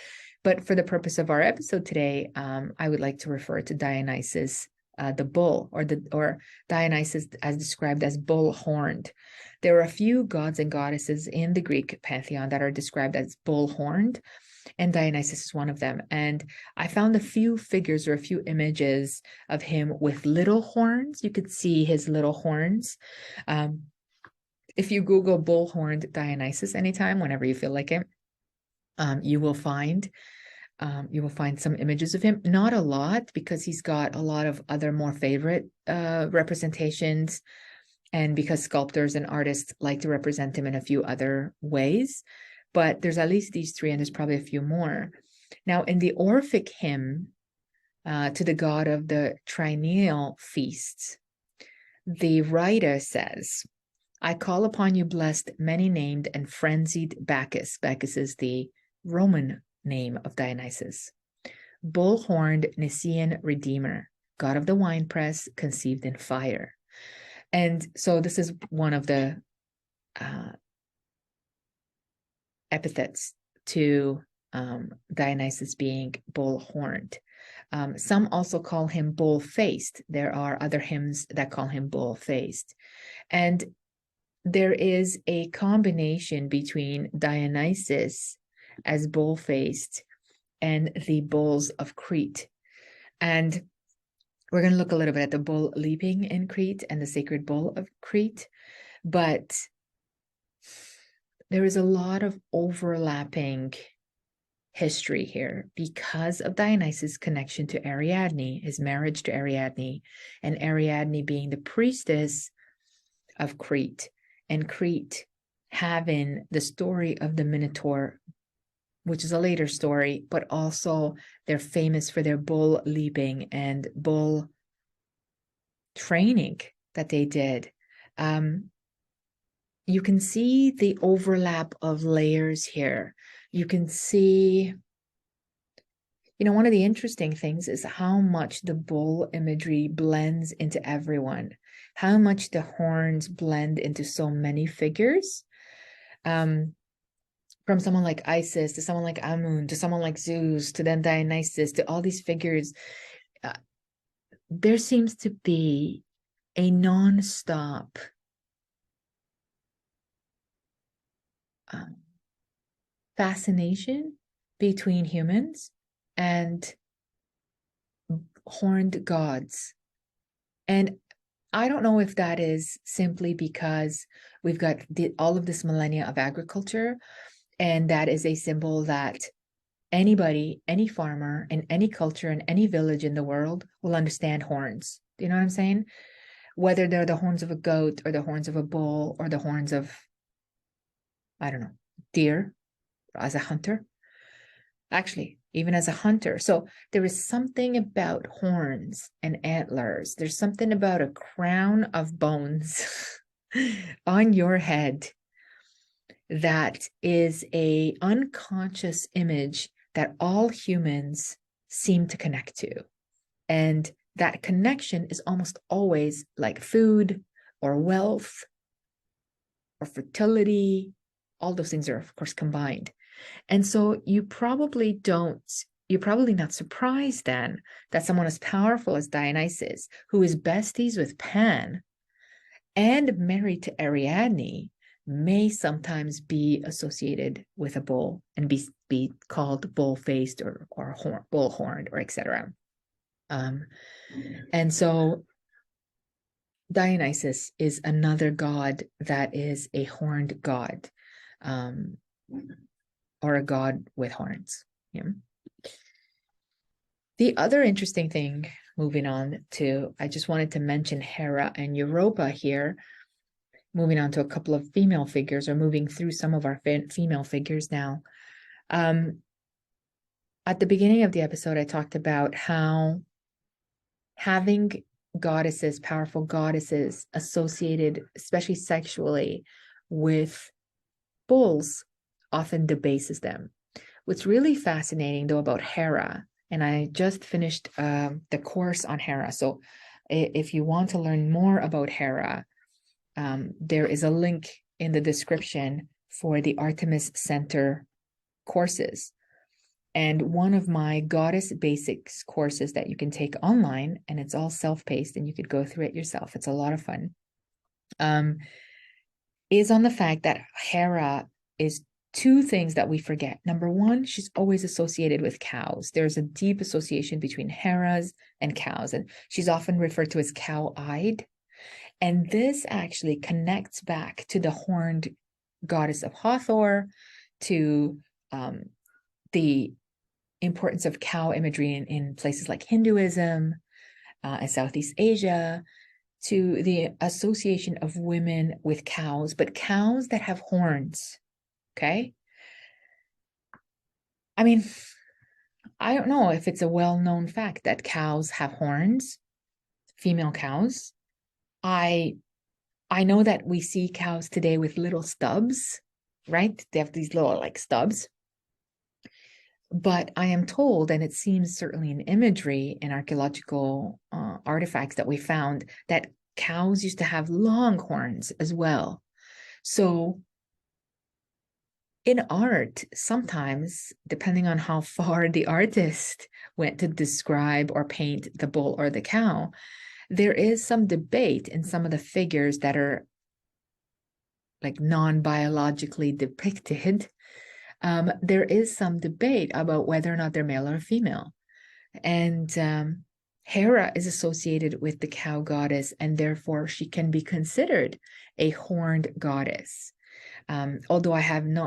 But for the purpose of our episode today, I would like to refer to Dionysus, the bull, or Dionysus as described as bull-horned. There are a few gods and goddesses in the Greek pantheon that are described as bull-horned, and Dionysus is one of them. And I found a few figures or a few images of him with little horns. You could see his little horns. If you Google bull-horned Dionysus anytime, whenever you feel like it, you will find some images of him. Not a lot, because he's got a lot of other more favorite representations, and because sculptors and artists like to represent him in a few other ways. But there's at least these three, and there's probably a few more. Now, in the Orphic hymn to the god of the triennial feasts, the writer says, "I call upon you, blessed, many-named, and frenzied Bacchus." Bacchus is the Roman name of Dionysus. "Bull-horned Nicaean Redeemer, god of the winepress, conceived in fire." And so this is one of the epithets to Dionysus being bull-horned. Some also call him bull-faced. There are other hymns that call him bull-faced. And there is a combination between Dionysus as bull-faced and the bulls of Crete. And we're going to look a little bit at the bull leaping in Crete and the sacred bull of Crete. But there is a lot of overlapping history here because of Dionysus' connection to Ariadne, his marriage to Ariadne, and Ariadne being the priestess of Crete, and Crete having the story of the Minotaur, which is a later story, but also they're famous for their bull leaping and bull training that they did. You can see the overlap of layers here. You can see, one of the interesting things is how much the bull imagery blends into everyone, how much the horns blend into so many figures. From someone like Isis to someone like Amun to someone like Zeus to then Dionysus to all these figures, there seems to be a non-stop fascination between humans and horned gods. And I don't know if that is simply because we've got all of this millennia of agriculture, and that is a symbol that anybody, any farmer in any culture in any village in the world will understand horns. Do you know what I'm saying? Whether they're the horns of a goat or the horns of a bull or the horns of, I don't know, deer as a hunter. Actually, even as a hunter. So there is something about horns and antlers. There's something about a crown of bones on your head that is a unconscious image that all humans seem to connect to. And that connection is almost always like food or wealth or fertility. All those things are, of course, combined. And so you're probably not surprised then that someone as powerful as Dionysus, who is besties with Pan and married to Ariadne, may sometimes be associated with a bull and be called bull-faced or bull-horned or etc. And so Dionysus is another god that is a horned god, or a god with horns. Yeah. The other interesting thing, moving on to, I just wanted to mention Hera and Europa here, moving on to a couple of female figures, or moving through some of our female figures now. At the beginning of the episode, I talked about how having goddesses, powerful goddesses associated, especially sexually, with bulls often debases them. What's really fascinating, though, about Hera, and I just finished the course on Hera. So if you want to learn more about Hera, there is a link in the description for the Artemis Center courses. And one of my goddess basics courses that you can take online, and it's all self-paced and you could go through it yourself. It's a lot of fun. Is on the fact that Hera is two things that we forget. Number one, she's always associated with cows. There's a deep association between Heras and cows, and she's often referred to as cow-eyed. And this actually connects back to the horned goddess of Hathor, to the importance of cow imagery in places like Hinduism and Southeast Asia, to the association of women with cows, but cows that have horns, okay? I mean, I don't know if it's a well-known fact that cows have horns, female cows. I know that we see cows today with little stubs, right? They have these little like stubs. But I am told, and it seems certainly in imagery and archaeological artifacts that we found, that cows used to have long horns as well. So in art, sometimes, depending on how far the artist went to describe or paint the bull or the cow, there is some debate in some of the figures that are like non-biologically depicted. There is some debate about whether or not they're male or female. And Hera is associated with the cow goddess, and therefore she can be considered a horned goddess. Although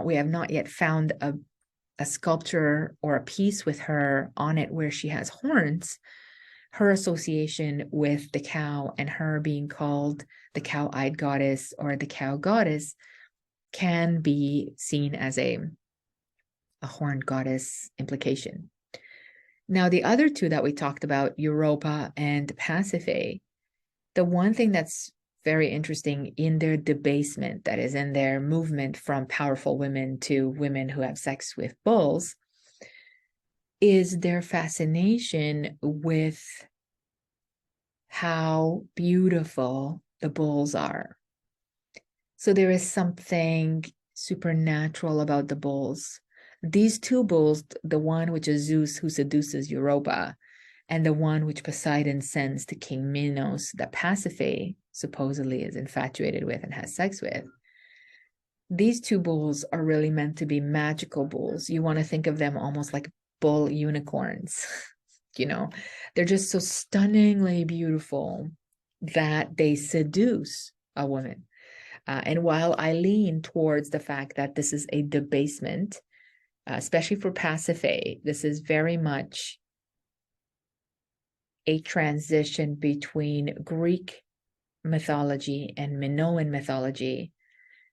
we have not yet found a sculpture or a piece with her on it where she has horns, her association with the cow and her being called the cow-eyed goddess or the cow goddess can be seen as a horned goddess implication. Now, the other two that we talked about, Europa and Pasiphae, the one thing that's very interesting in their debasement, that is in their movement from powerful women to women who have sex with bulls, is their fascination with how beautiful the bulls are. So there is something supernatural about the bulls. These two bulls, the one which is Zeus who seduces Europa, and the one which Poseidon sends to King Minos that Pasiphae supposedly is infatuated with and has sex with, these two bulls are really meant to be magical bulls. You want to think of them almost like bull unicorns. You know, they're just so stunningly beautiful that they seduce a woman. And while I lean towards the fact that this is a debasement, especially for Pasiphae, this is very much a transition between Greek mythology and Minoan mythology,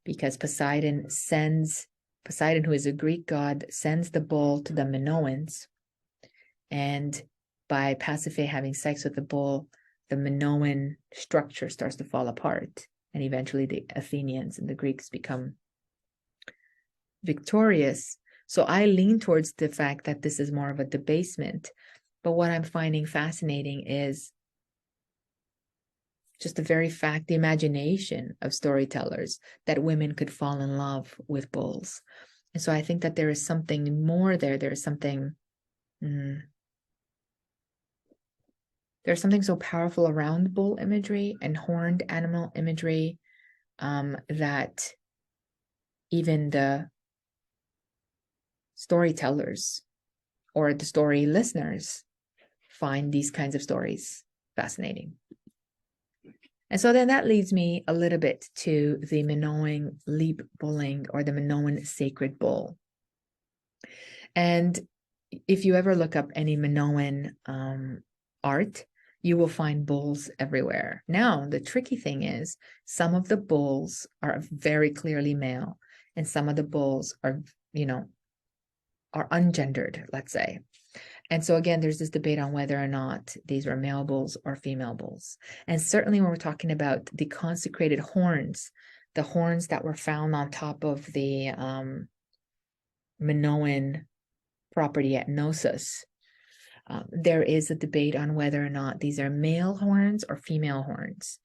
because Poseidon, who is a Greek god, sends the bull to the Minoans. And by Pasiphae having sex with the bull, the Minoan structure starts to fall apart. And eventually the Athenians and the Greeks become victorious. So I lean towards the fact that this is more of a debasement. But what I'm finding fascinating is just the very fact, the imagination of storytellers, that women could fall in love with bulls. And so I think that there is something more there. There's something so powerful around bull imagery and horned animal imagery that even the storytellers or the story listeners find these kinds of stories fascinating. And so then that leads me a little bit to the Minoan leap bulling, or the Minoan sacred bull. And if you ever look up any Minoan art, you will find bulls everywhere. Now, the tricky thing is some of the bulls are very clearly male, and some of the bulls are, are ungendered, let's say. And so again, there's this debate on whether or not these were male bulls or female bulls. And certainly when we're talking about the consecrated horns, the horns that were found on top of the Minoan property at Knossos, there is a debate on whether or not these are male horns or female horns.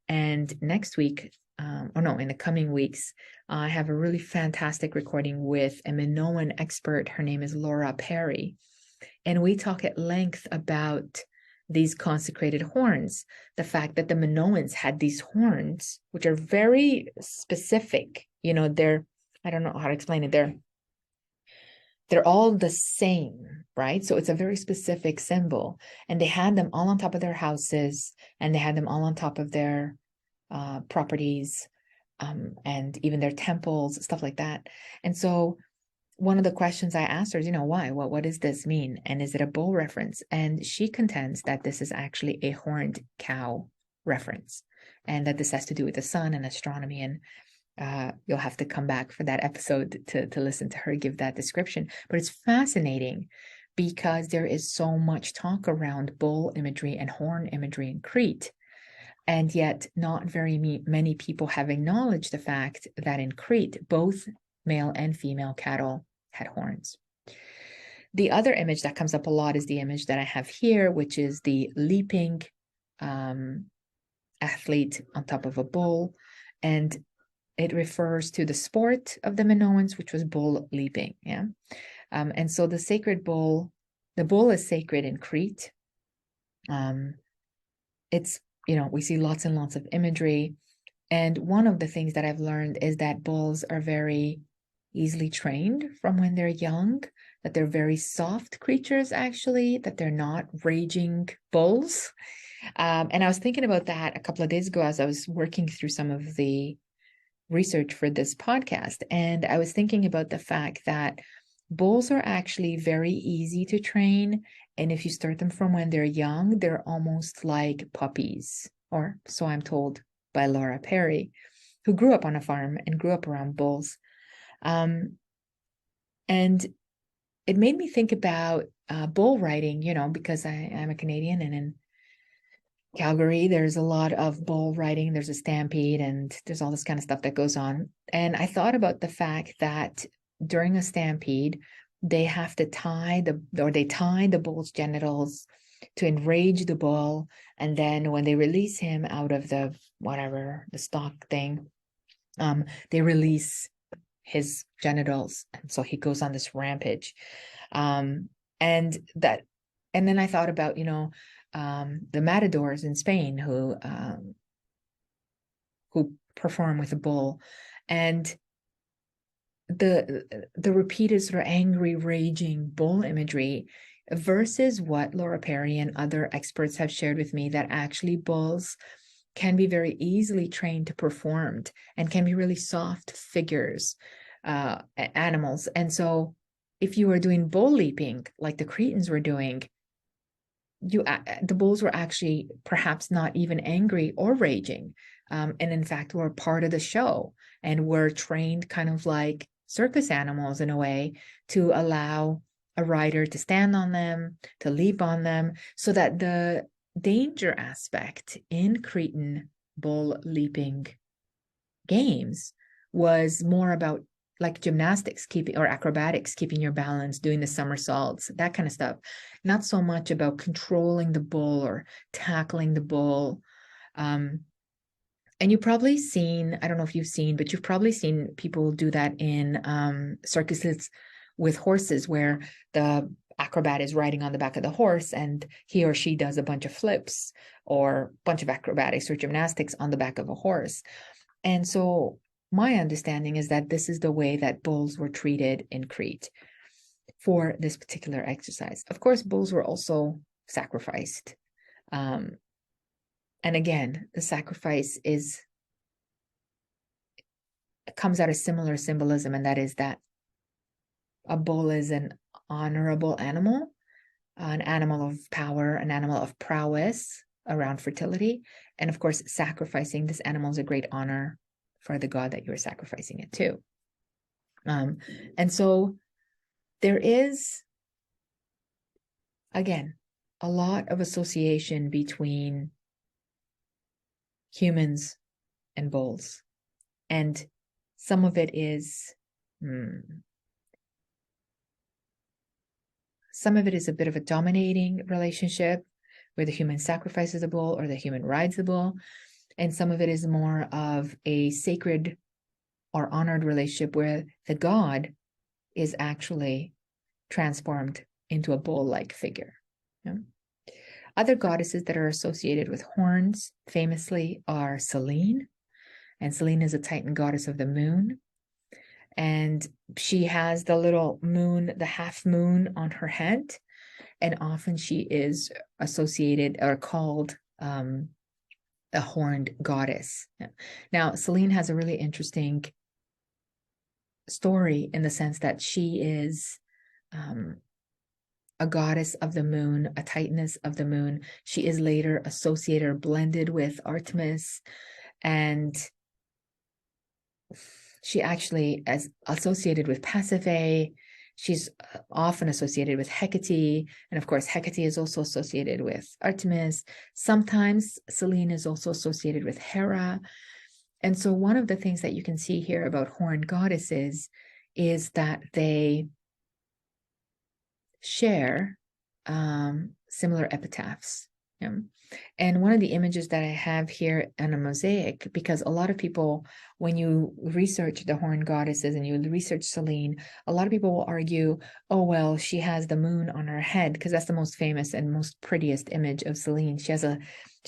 And next week, in the coming weeks, I have a really fantastic recording with a Minoan expert. Her name is Laura Perry. And we talk at length about these consecrated horns, the fact that the Minoans had these horns, which are very specific. I don't know how to explain it. They're all the same, right? So it's a very specific symbol. And they had them all on top of their houses, and they had them all on top of their properties, and even their temples, stuff like that. And so one of the questions I asked her is, why? What does this mean? And is it a bull reference? And she contends that this is actually a horned cow reference, and that this has to do with the sun and astronomy. And you'll have to come back for that episode to listen to her give that description. But it's fascinating because there is so much talk around bull imagery and horn imagery in Crete. And yet not very many people have acknowledged the fact that in Crete, both male and female cattle had horns. The other image that comes up a lot is the image that I have here, which is the leaping athlete on top of a bull. And it refers to the sport of the Minoans, which was bull leaping. Yeah. And so the sacred bull, the bull is sacred in Crete. It's, we see lots and lots of imagery. And one of the things that I've learned is that bulls are very easily trained from when they're young, that they're very soft creatures, actually, that they're not raging bulls. And I was thinking about that a couple of days ago as I was working through some of the research for this podcast. And I was thinking about the fact that bulls are actually very easy to train. And if you start them from when they're young, they're almost like puppies, or so I'm told by Laura Perry, who grew up on a farm and grew up around bulls. And it made me think about bull riding, because I'm a Canadian, and in Calgary, there's a lot of bull riding. There's a stampede, and there's all this kind of stuff that goes on. And I thought about the fact that during a stampede, they have to tie the bull's genitals to enrage the bull. And then when they release him out of the stock thing, they release his genitals. And so he goes on this rampage. And then I thought about, the matadors in Spain who perform with a bull, and the repeated sort of angry, raging bull imagery versus what Laura Perry and other experts have shared with me, that actually bulls can be very easily trained to perform and can be really soft figures, animals. And so if you were doing bull leaping like the Cretans were doing, the bulls were actually perhaps not even angry or raging, and in fact were part of the show and were trained kind of like circus animals in a way, to allow a rider to stand on them, to leap on them, so that the danger aspect in Cretan bull leaping games was more about like gymnastics, or acrobatics, keeping your balance, doing the somersaults, that kind of stuff. Not so much about controlling the bull or tackling the bull. And you've probably seen, I don't know if you've seen, but you've probably seen people do that in circuses with horses, where the acrobat is riding on the back of the horse and he or she does a bunch of flips or a bunch of acrobatics or gymnastics on the back of a horse. And so my understanding is that this is the way that bulls were treated in Crete for this particular exercise. Of course, bulls were also sacrificed. And again, the sacrifice comes out of similar symbolism, and that is that a bull is an honorable animal, an animal of power, an animal of prowess around fertility. And of course, sacrificing this animal is a great honor for the god that you are sacrificing it to. And so there is again, a lot of association between humans and bulls. And some of it is, some of it is a bit of a dominating relationship where the human sacrifices the bull or the human rides the bull. And some of it is more of a sacred or honored relationship where the god is actually transformed into a bull-like figure. Yeah? Other goddesses that are associated with horns famously are Selene. And Selene is a Titan goddess of the moon. And she has the little moon, the half moon on her head. And often she is associated or called a horned goddess. Now, Selene has a really interesting story in the sense that she is a goddess of the moon, a titaness of the moon. She is later associated or blended with Artemis, and she actually is associated with Pasiphae. She's often associated with Hecate, and of course, Hecate is also associated with Artemis. Sometimes Selene is also associated with Hera. And so one of the things that you can see here about horned goddesses is that they share similar epitaphs. Yeah. And one of the images that I have here on a mosaic, because a lot of people, when you research the horned goddesses and you research Selene, a lot of people will argue, oh, well, she has the moon on her head, because that's the most famous and most prettiest image of Selene. She's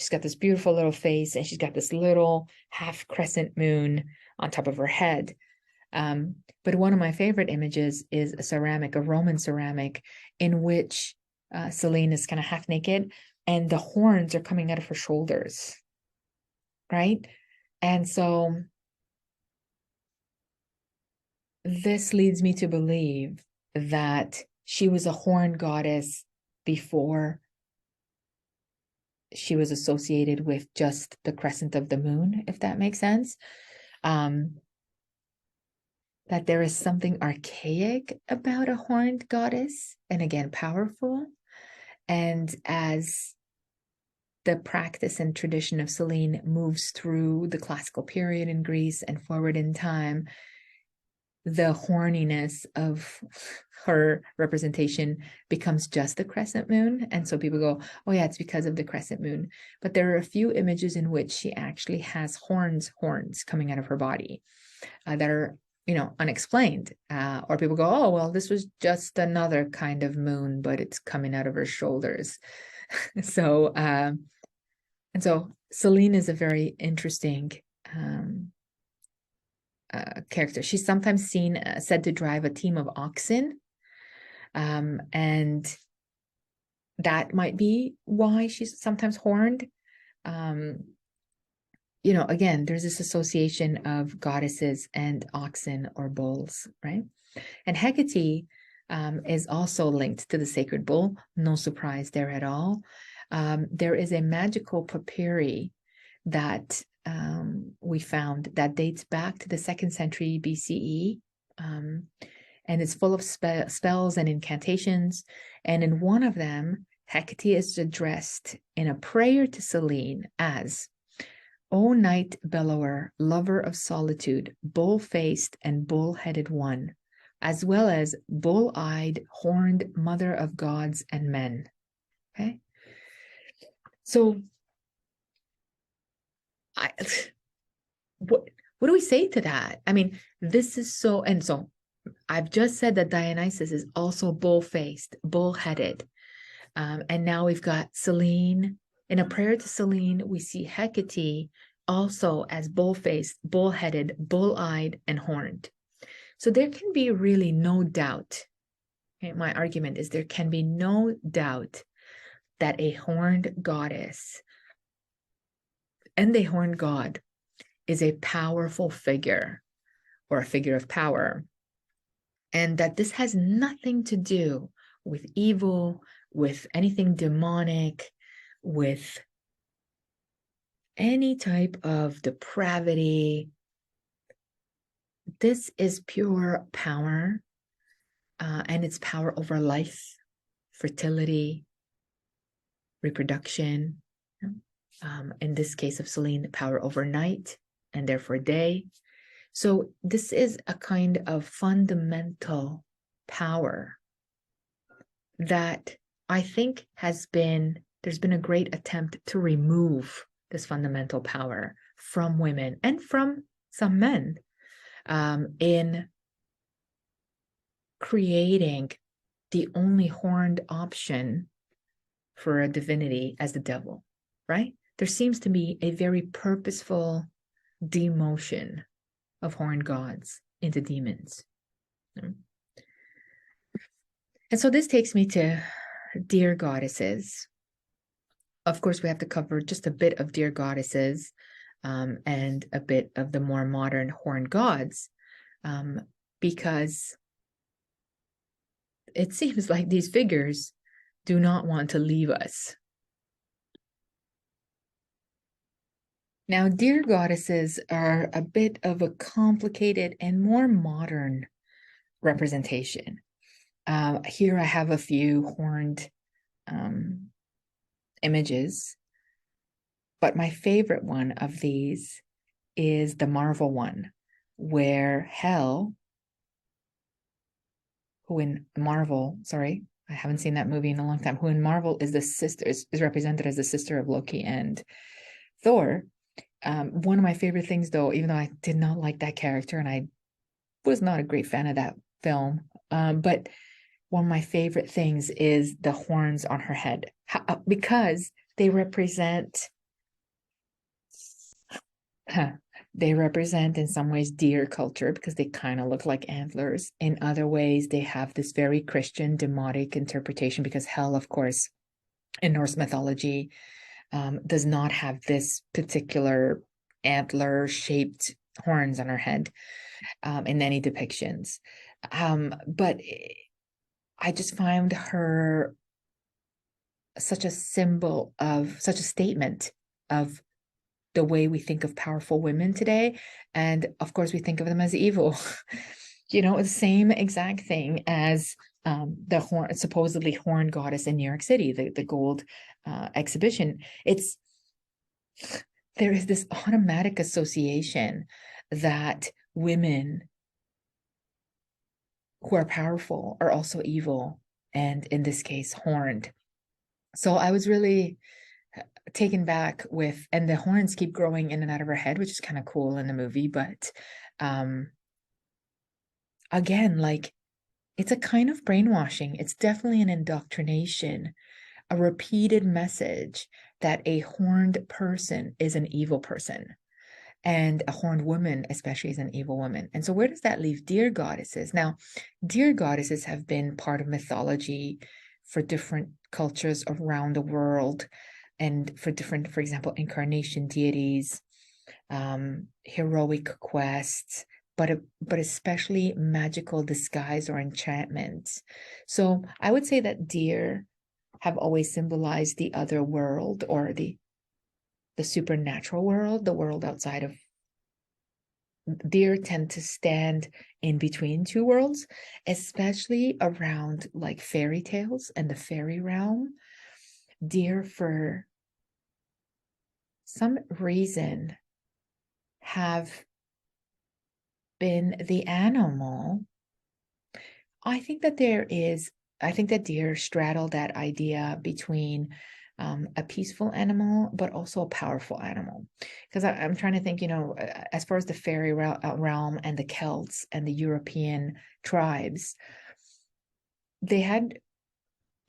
got this beautiful little face, and she's got this little half crescent moon on top of her head. But one of my favorite images is a Roman ceramic, in which Selene is kind of half naked, and the horns are coming out of her shoulders, right? And so this leads me to believe that she was a horned goddess before she was associated with just the crescent of the moon, if that makes sense. That there is something archaic about a horned goddess, and again, powerful. And as the practice and tradition of Selene moves through the classical period in Greece and forward in time, the horniness of her representation becomes just the crescent moon. And so people go, oh yeah, it's because of the crescent moon. But there are a few images in which she actually has horns coming out of her body that are, unexplained. Or people go, oh, well, this was just another kind of moon, but it's coming out of her shoulders. So, and so Selene is a very interesting character. She's sometimes said to drive a team of oxen. And that might be why she's sometimes horned. Again, there's this association of goddesses and oxen or bulls, right? And Hecate is also linked to the sacred bull. No surprise there at all. There is a magical papyri that we found that dates back to the 2nd century BCE. And it's full of spells and incantations. And in one of them, Hecate is addressed in a prayer to Selene as, O night bellower, lover of solitude, bull-faced and bull-headed one, as well as bull-eyed, horned mother of gods and men. Okay? So, what do we say to that? I mean, this is so, and so I've just said that Dionysus is also bull-faced, bull-headed. And now we've got Selene. In a prayer to Selene, we see Hecate also as bull-faced, bull-headed, bull-eyed, and horned. So there can be really no doubt. Okay, my argument is there can be no doubt that a horned goddess and a horned god is a powerful figure or a figure of power. And that this has nothing to do with evil, with anything demonic, with any type of depravity. This is pure power, and it's power over life, fertility, reproduction. In this case of Selene, power over night and therefore day. So this is a kind of fundamental power that I think there's been a great attempt to remove this fundamental power from women and from some men in creating the only horned option for a divinity as the devil, right? There seems to be a very purposeful demotion of horned gods into demons. And so this takes me to dear goddesses. Of course, we have to cover just a bit of dear goddesses and a bit of the more modern horned gods, because it seems like these figures do not want to leave us. Now, dear goddesses are a bit of a complicated and more modern representation. Here I have a few horned images, but my favorite one of these is the Marvel one, where Hel, who in Marvel, sorry, I haven't seen that movie in a long time, who in Marvel is the sister, is represented as the sister of Loki and Thor. One of my favorite things, though, even though I did not like that character and I was not a great fan of that film, but one of my favorite things is the horns on her head, because they represent in some ways deer culture, because they kind of look like antlers. In other ways, they have this very Christian demotic interpretation, because Hel, of course, in Norse mythology, does not have this particular antler shaped horns on her head in any depictions. But I just find her such a statement of the way we think of powerful women today. And of course, we think of them as evil. The same exact thing as the supposedly horned goddess in New York City, the gold exhibition. There is this automatic association that women who are powerful are also evil, and in this case, horned. So I was really taken back with, and the horns keep growing in and out of her head, which is kind of cool in the movie. But again, like, it's a kind of brainwashing. It's definitely an indoctrination, a repeated message that a horned person is an evil person, and a horned woman especially is an evil woman. And so where does that leave dear goddesses? Now, dear goddesses have been part of mythology for different cultures around the world, and for different, for example, incarnation deities, heroic quests, but especially magical disguise or enchantments. So I would say that deer have always symbolized the other world, or the supernatural world, the world outside of. Deer tend to stand in between two worlds, especially around like fairy tales and the fairy realm. Deer, for some reason, have been the animal. I think that deer straddle that idea between a peaceful animal, but also a powerful animal. Because I'm trying to think, as far as the fairy realm and the Celts and the European tribes, they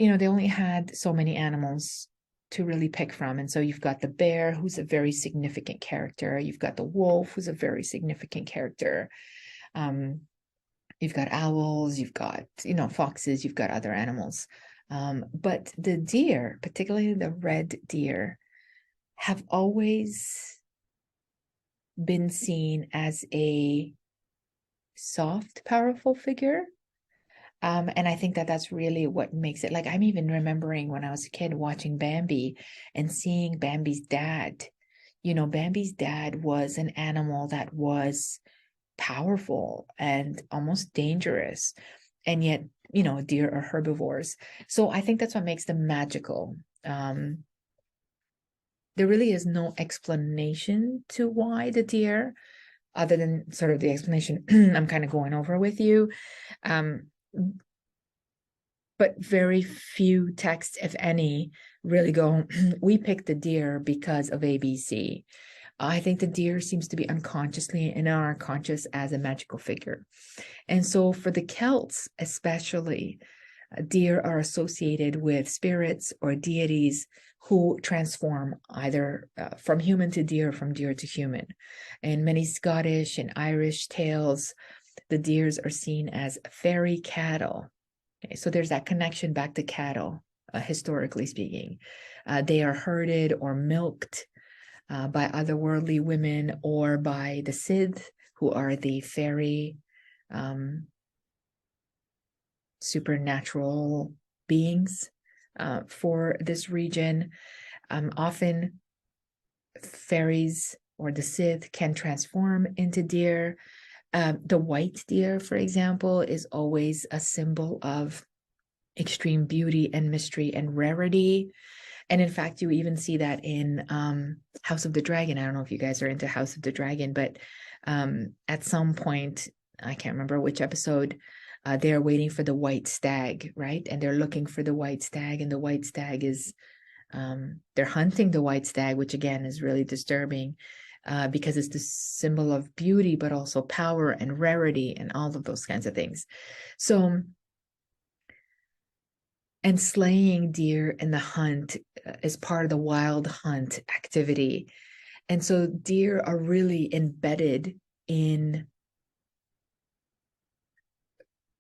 only had so many animals to really pick from. And so you've got the bear, who's a very significant character. You've got the wolf, who's a very significant character. You've got owls, you've got, foxes, you've got other animals. But the deer, particularly the red deer, have always been seen as a soft, powerful figure. And I think that that's really what makes it. Like, I'm even remembering when I was a kid watching Bambi and seeing Bambi's dad. Bambi's dad was an animal that was powerful and almost dangerous. And yet, deer are herbivores. So I think that's what makes them magical. there really is no explanation to why the deer, other than sort of the explanation I'm kind of going over with you. But very few texts, if any, really go, we picked the deer because of ABC. I think the deer seems to be unconsciously in our conscious as a magical figure. And so for the Celts, especially, deer are associated with spirits or deities who transform either from human to deer, from deer to human. In many Scottish and Irish tales, the deers are seen as fairy cattle. Okay, so there's that connection back to cattle, historically speaking. They are herded or milked by otherworldly women or by the Sith, who are the fairy supernatural beings for this region. Often fairies or the Sith can transform into deer. The white deer, for example, is always a symbol of extreme beauty and mystery and rarity. And in fact, you even see that in House of the Dragon. I don't know if you guys are into House of the Dragon, but at some point, I can't remember which episode, they're waiting for the white stag, right? And they're looking for the white stag, and the white stag is, they're hunting the white stag, which again is really disturbing because it's the symbol of beauty, but also power and rarity and all of those kinds of things. So, and slaying deer in the hunt is part of the wild hunt activity. And so deer are really embedded in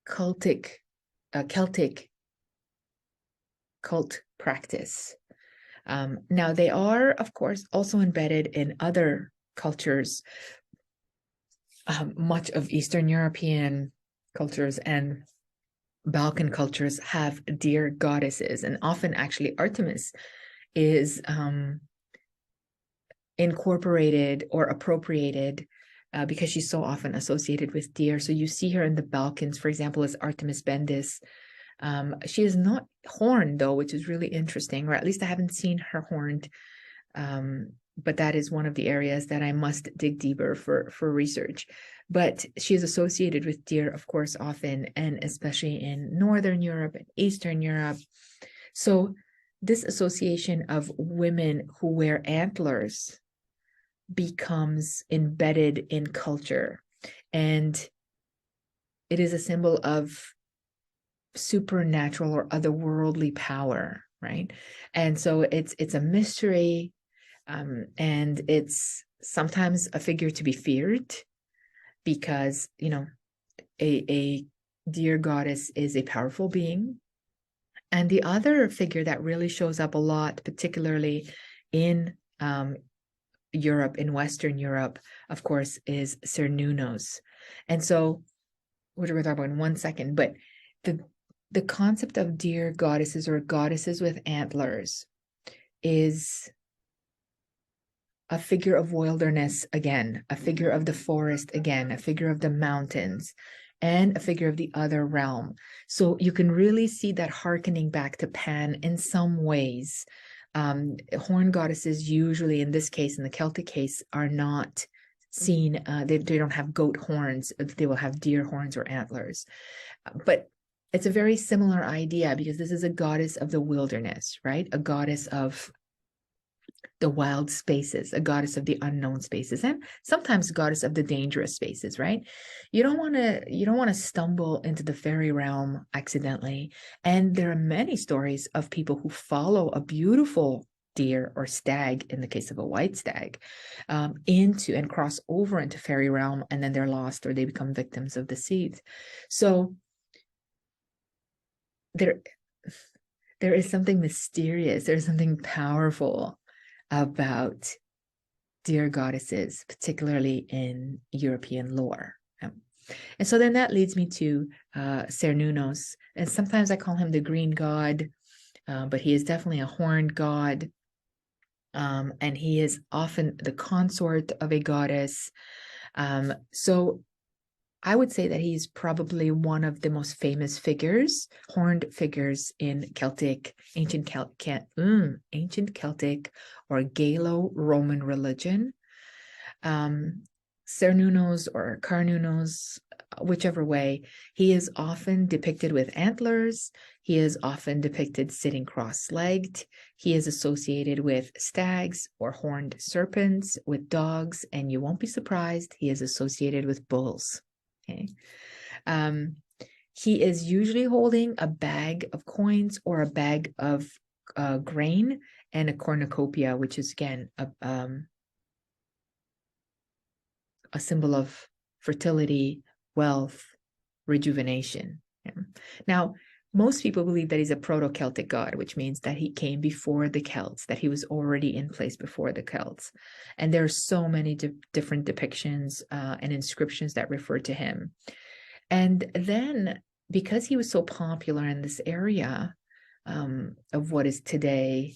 Celtic cult practice. Now, they are, of course, also embedded in other cultures. Much of Eastern European cultures and Balkan cultures have deer goddesses, and often actually Artemis is incorporated or appropriated because she's so often associated with deer. So you see her in the Balkans, for example, as Artemis Bendis. She is not horned, though, which is really interesting, or at least I haven't seen her horned. But that is one of the areas that I must dig deeper for research. But she is associated with deer, of course, often, and especially in Northern Europe and Eastern Europe. So this association of women who wear antlers becomes embedded in culture, and it is a symbol of supernatural or otherworldly power, right? And so it's a mystery, and it's sometimes a figure to be feared because, you know, a deer goddess is a powerful being. And the other figure that really shows up a lot, particularly in Europe, in Western Europe, of course, is Cernunnos. And so, which we're going to talk about in 1 second, but the concept of deer goddesses or goddesses with antlers is a figure of wilderness again, a figure of the forest again, a figure of the mountains, and a figure of the other realm. So you can really see that hearkening back to Pan in some ways. Horn goddesses usually, in this case, in the Celtic case, are not seen, they don't have goat horns, they will have deer horns or antlers. But it's a very similar idea because this is a goddess of the wilderness, right? A goddess of the wild spaces, a goddess of the unknown spaces, and sometimes a goddess of the dangerous spaces, right? You don't want to stumble into the fairy realm accidentally. And there are many stories of people who follow a beautiful deer or stag, in the case of a white stag, into and cross over into fairy realm, and then they're lost or they become victims of deceit. So there is something mysterious, there's something powerful about deer goddesses, particularly in European lore. And so then that leads me to Cernunnos. And sometimes I call him the green god, but he is definitely a horned god. And he is often the consort of a goddess. So I would say that he's probably one of the most famous figures, horned figures in ancient Celtic or Gallo-Roman religion. Cernunnos or Carnunnos, whichever way, he is often depicted with antlers. He is often depicted sitting cross-legged. He is associated with stags or horned serpents, with dogs, and you won't be surprised, he is associated with bulls. Okay. He is usually holding a bag of coins or a bag of grain and a cornucopia, which is again a symbol of fertility, wealth, rejuvenation. Yeah. Now, most people believe that he's a proto-Celtic god, which means that he came before the Celts, that he was already in place before the Celts. And there are so many different depictions and inscriptions that refer to him. And then, because he was so popular in this area of what is today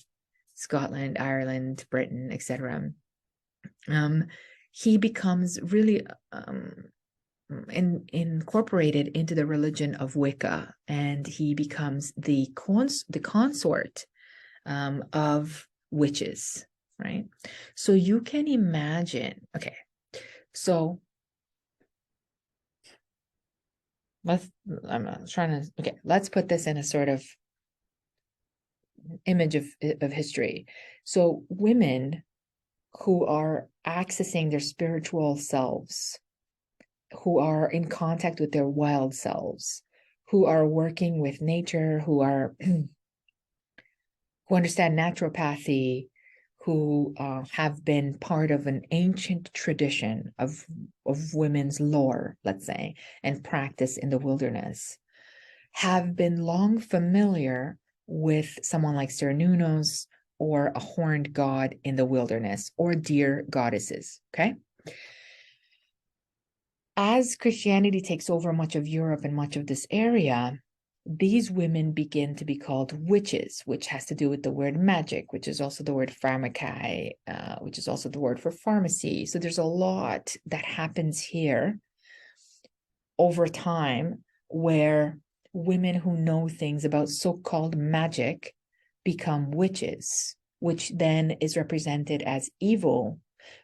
Scotland, Ireland, Britain, etc., he becomes really incorporated into the religion of Wicca, and he becomes the consort of witches, right? So you can imagine, okay, so let's put this in a sort of image of history. So women who are accessing their spiritual selves, who are in contact with their wild selves, who are working with nature, who understand naturopathy, who have been part of an ancient tradition of women's lore, let's say, and practice in the wilderness, have been long familiar with someone like Cernunnos or a horned god in the wilderness, or deer goddesses, okay? As Christianity takes over much of Europe and much of this area, these women begin to be called witches, which has to do with the word magic, which is also the word pharmakai, which is also the word for pharmacy. So there's a lot that happens here over time where women who know things about so-called magic become witches, which then is represented as evil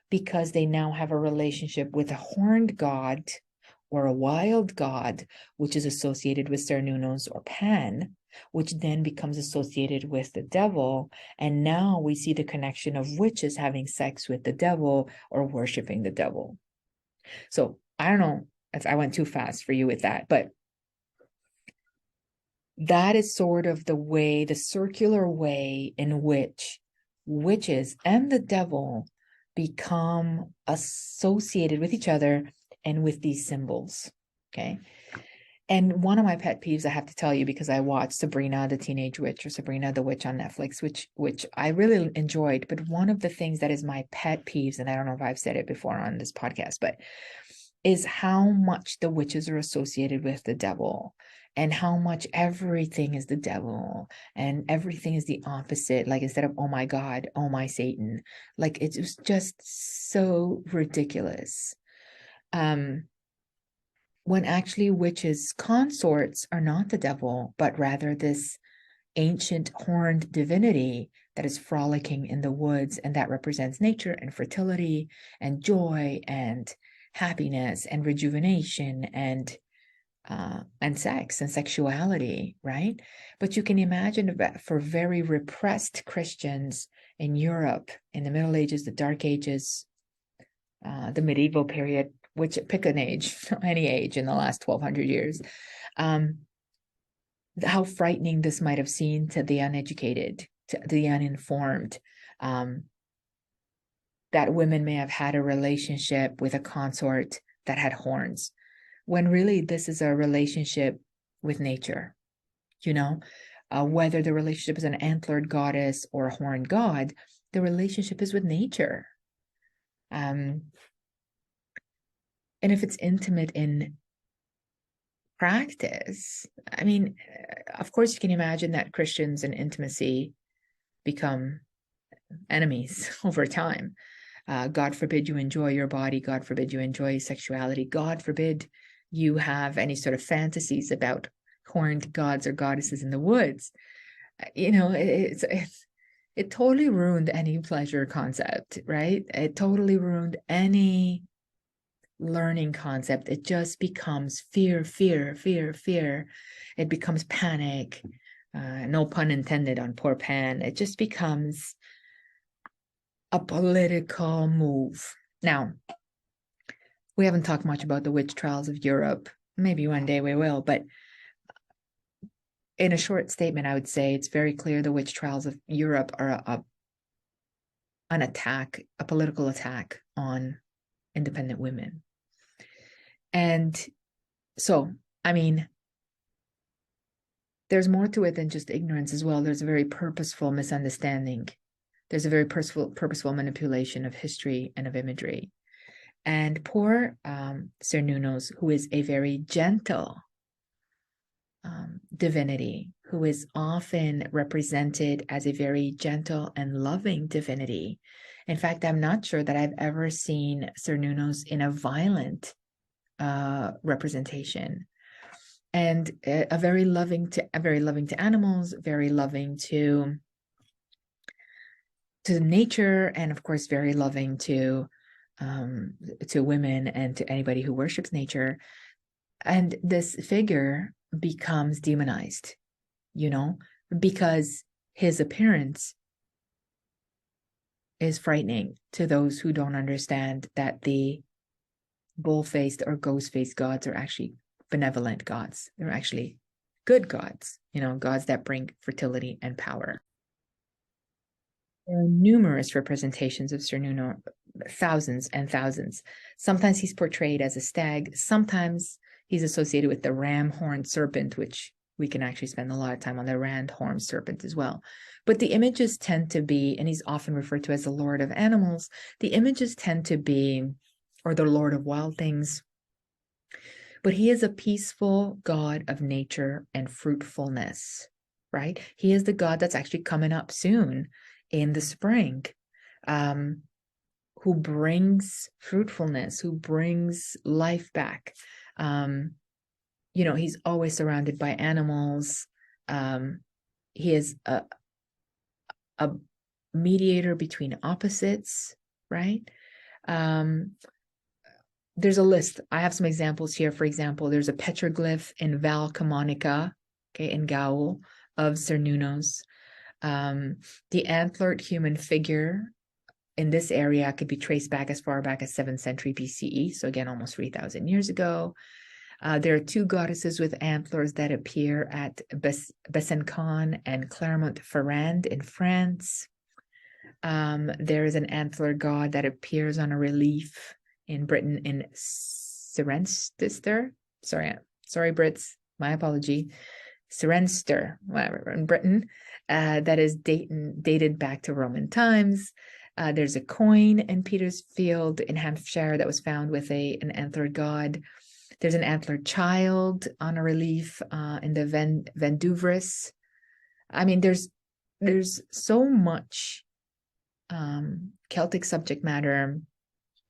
because they now have a relationship with a horned god or a wild god, which is associated with Cernunnos or Pan, which then becomes associated with the devil. And now we see the connection of witches having sex with the devil or worshiping the devil. So I don't know if I went too fast for you with that, but that is sort of the circular way in which witches and the devil become associated with each other and with these symbols, okay? And one of my pet peeves, I have to tell you, because I watched Sabrina the Teenage Witch, or Sabrina the Witch on Netflix, which I really enjoyed, but one of the things that is my pet peeves, and I don't know if I've said it before on this podcast, but is how much the witches are associated with the devil, and how much everything is the devil and everything is the opposite. Like, instead of, oh my God, oh my Satan, like it was just so ridiculous. When actually witches consorts are not the devil, but rather this ancient horned divinity that is frolicking in the woods, and that represents nature and fertility and joy and happiness and rejuvenation and sex and sexuality, right? But you can imagine that for very repressed Christians in Europe in the Middle Ages, the Dark Ages, the medieval period, which pick an age, any age in the last 1200 years, how frightening this might have seemed to the uneducated, to the uninformed, that women may have had a relationship with a consort that had horns, when really this is a relationship with nature, you know? Whether the relationship is an antlered goddess or a horned god, the relationship is with nature. And if it's intimate in practice, I mean, of course you can imagine that Christians in intimacy become enemies over time. God forbid you enjoy your body. God forbid you enjoy sexuality. God forbid you have any sort of fantasies about horned gods or goddesses in the woods, it totally ruined any pleasure concept, right? It totally ruined any learning concept. It just becomes fear, fear, fear, fear. It becomes panic. No pun intended on poor Pan. It just becomes a political move. Now, we haven't talked much about the witch trials of Europe. Maybe one day we will, but in a short statement, I would say it's very clear the witch trials of Europe are an attack, a political attack on independent women. And so, I mean, there's more to it than just ignorance as well. There's a very purposeful misunderstanding. There's a very purposeful manipulation of history and of imagery. And poor Cernunnos, who is a very gentle divinity, who is often represented as a very gentle and loving divinity. In fact, I'm not sure that I've ever seen Cernunnos in a violent representation. And very loving to animals, very loving to nature, and of course, very loving to women and to anybody who worships nature. And this figure becomes demonized, because his appearance is frightening to those who don't understand that the bull-faced or ghost-faced gods are actually benevolent gods. They're actually good gods, gods that bring fertility and power. There are numerous representations of Cernunno, thousands and thousands. Sometimes he's portrayed as a stag. Sometimes he's associated with the ram-horned serpent, which we can actually spend a lot of time on the ram-horned serpent as well. But the images tend to be, and he's often referred to as the Lord of Animals, the images tend to be, or the Lord of Wild Things. But he is a peaceful God of nature and fruitfulness, right? He is the God that's actually coming up soon in the spring, who brings fruitfulness, who brings life back. He's always surrounded by animals. He is a mediator between opposites, right? There's a list. I have some examples here. For example, there's a petroglyph in Val Camonica, in Gaul, of Cernunnos. The antlered human figure in this area could be traced back as far back as 7th century BCE. So again, almost 3,000 years ago. There are two goddesses with antlers that appear at Besançon and Clermont-Ferrand in France. There is an antler god that appears on a relief in Britain in Cirencester. Sorry, Brits, my apology. Cirencester, whatever, in Britain, that is dated back to Roman times. There's a coin in Petersfield in Hampshire that was found with an antlered god. There's an antlered child on a relief in the Venduvris. I mean, there's so much Celtic subject matter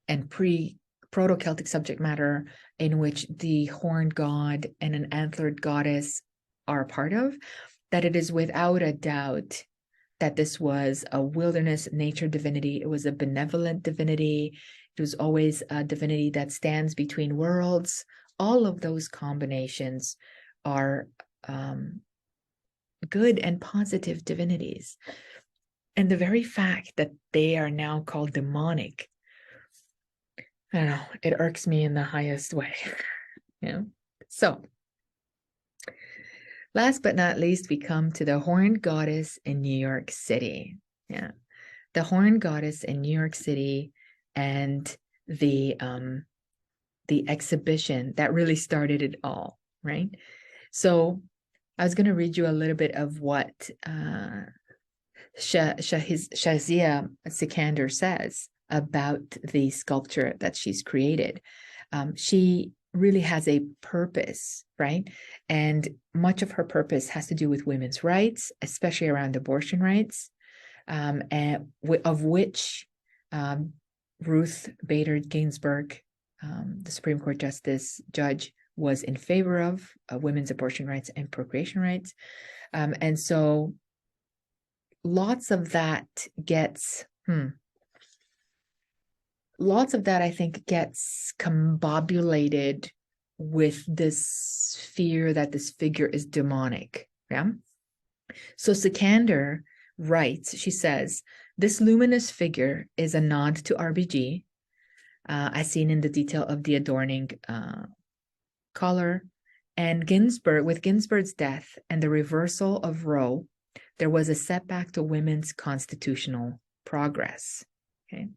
and proto-Celtic subject matter in which the horned god and an antlered goddess are a part of, that it is without a doubt that this was a wilderness nature divinity. It was a benevolent divinity. It was always a divinity that stands between worlds. All of those combinations are good and positive divinities. And the very fact that they are now called demonic, I don't know, it irks me in the highest way. So, last but not least, we come to the horned goddess in New York City. The horned goddess in New York City, and the exhibition that really started it all, right? So I was going to read you a little bit of what Shahzia Sikander says about the sculpture that she's created. She really has a purpose, right? And much of her purpose has to do with women's rights, especially around abortion rights, and of which Ruth Bader Ginsburg, the Supreme Court judge, was in favor of women's abortion rights and procreation rights. And so lots of that gets, lots of that I think gets combobulated with this fear that this figure is demonic. Yeah. So Sikander writes, she says, this luminous figure is a nod to RBG, as seen in the detail of the adorning collar. And Ginsburg, with Ginsburg's death and the reversal of Roe, there was a setback to women's constitutional progress. Okay.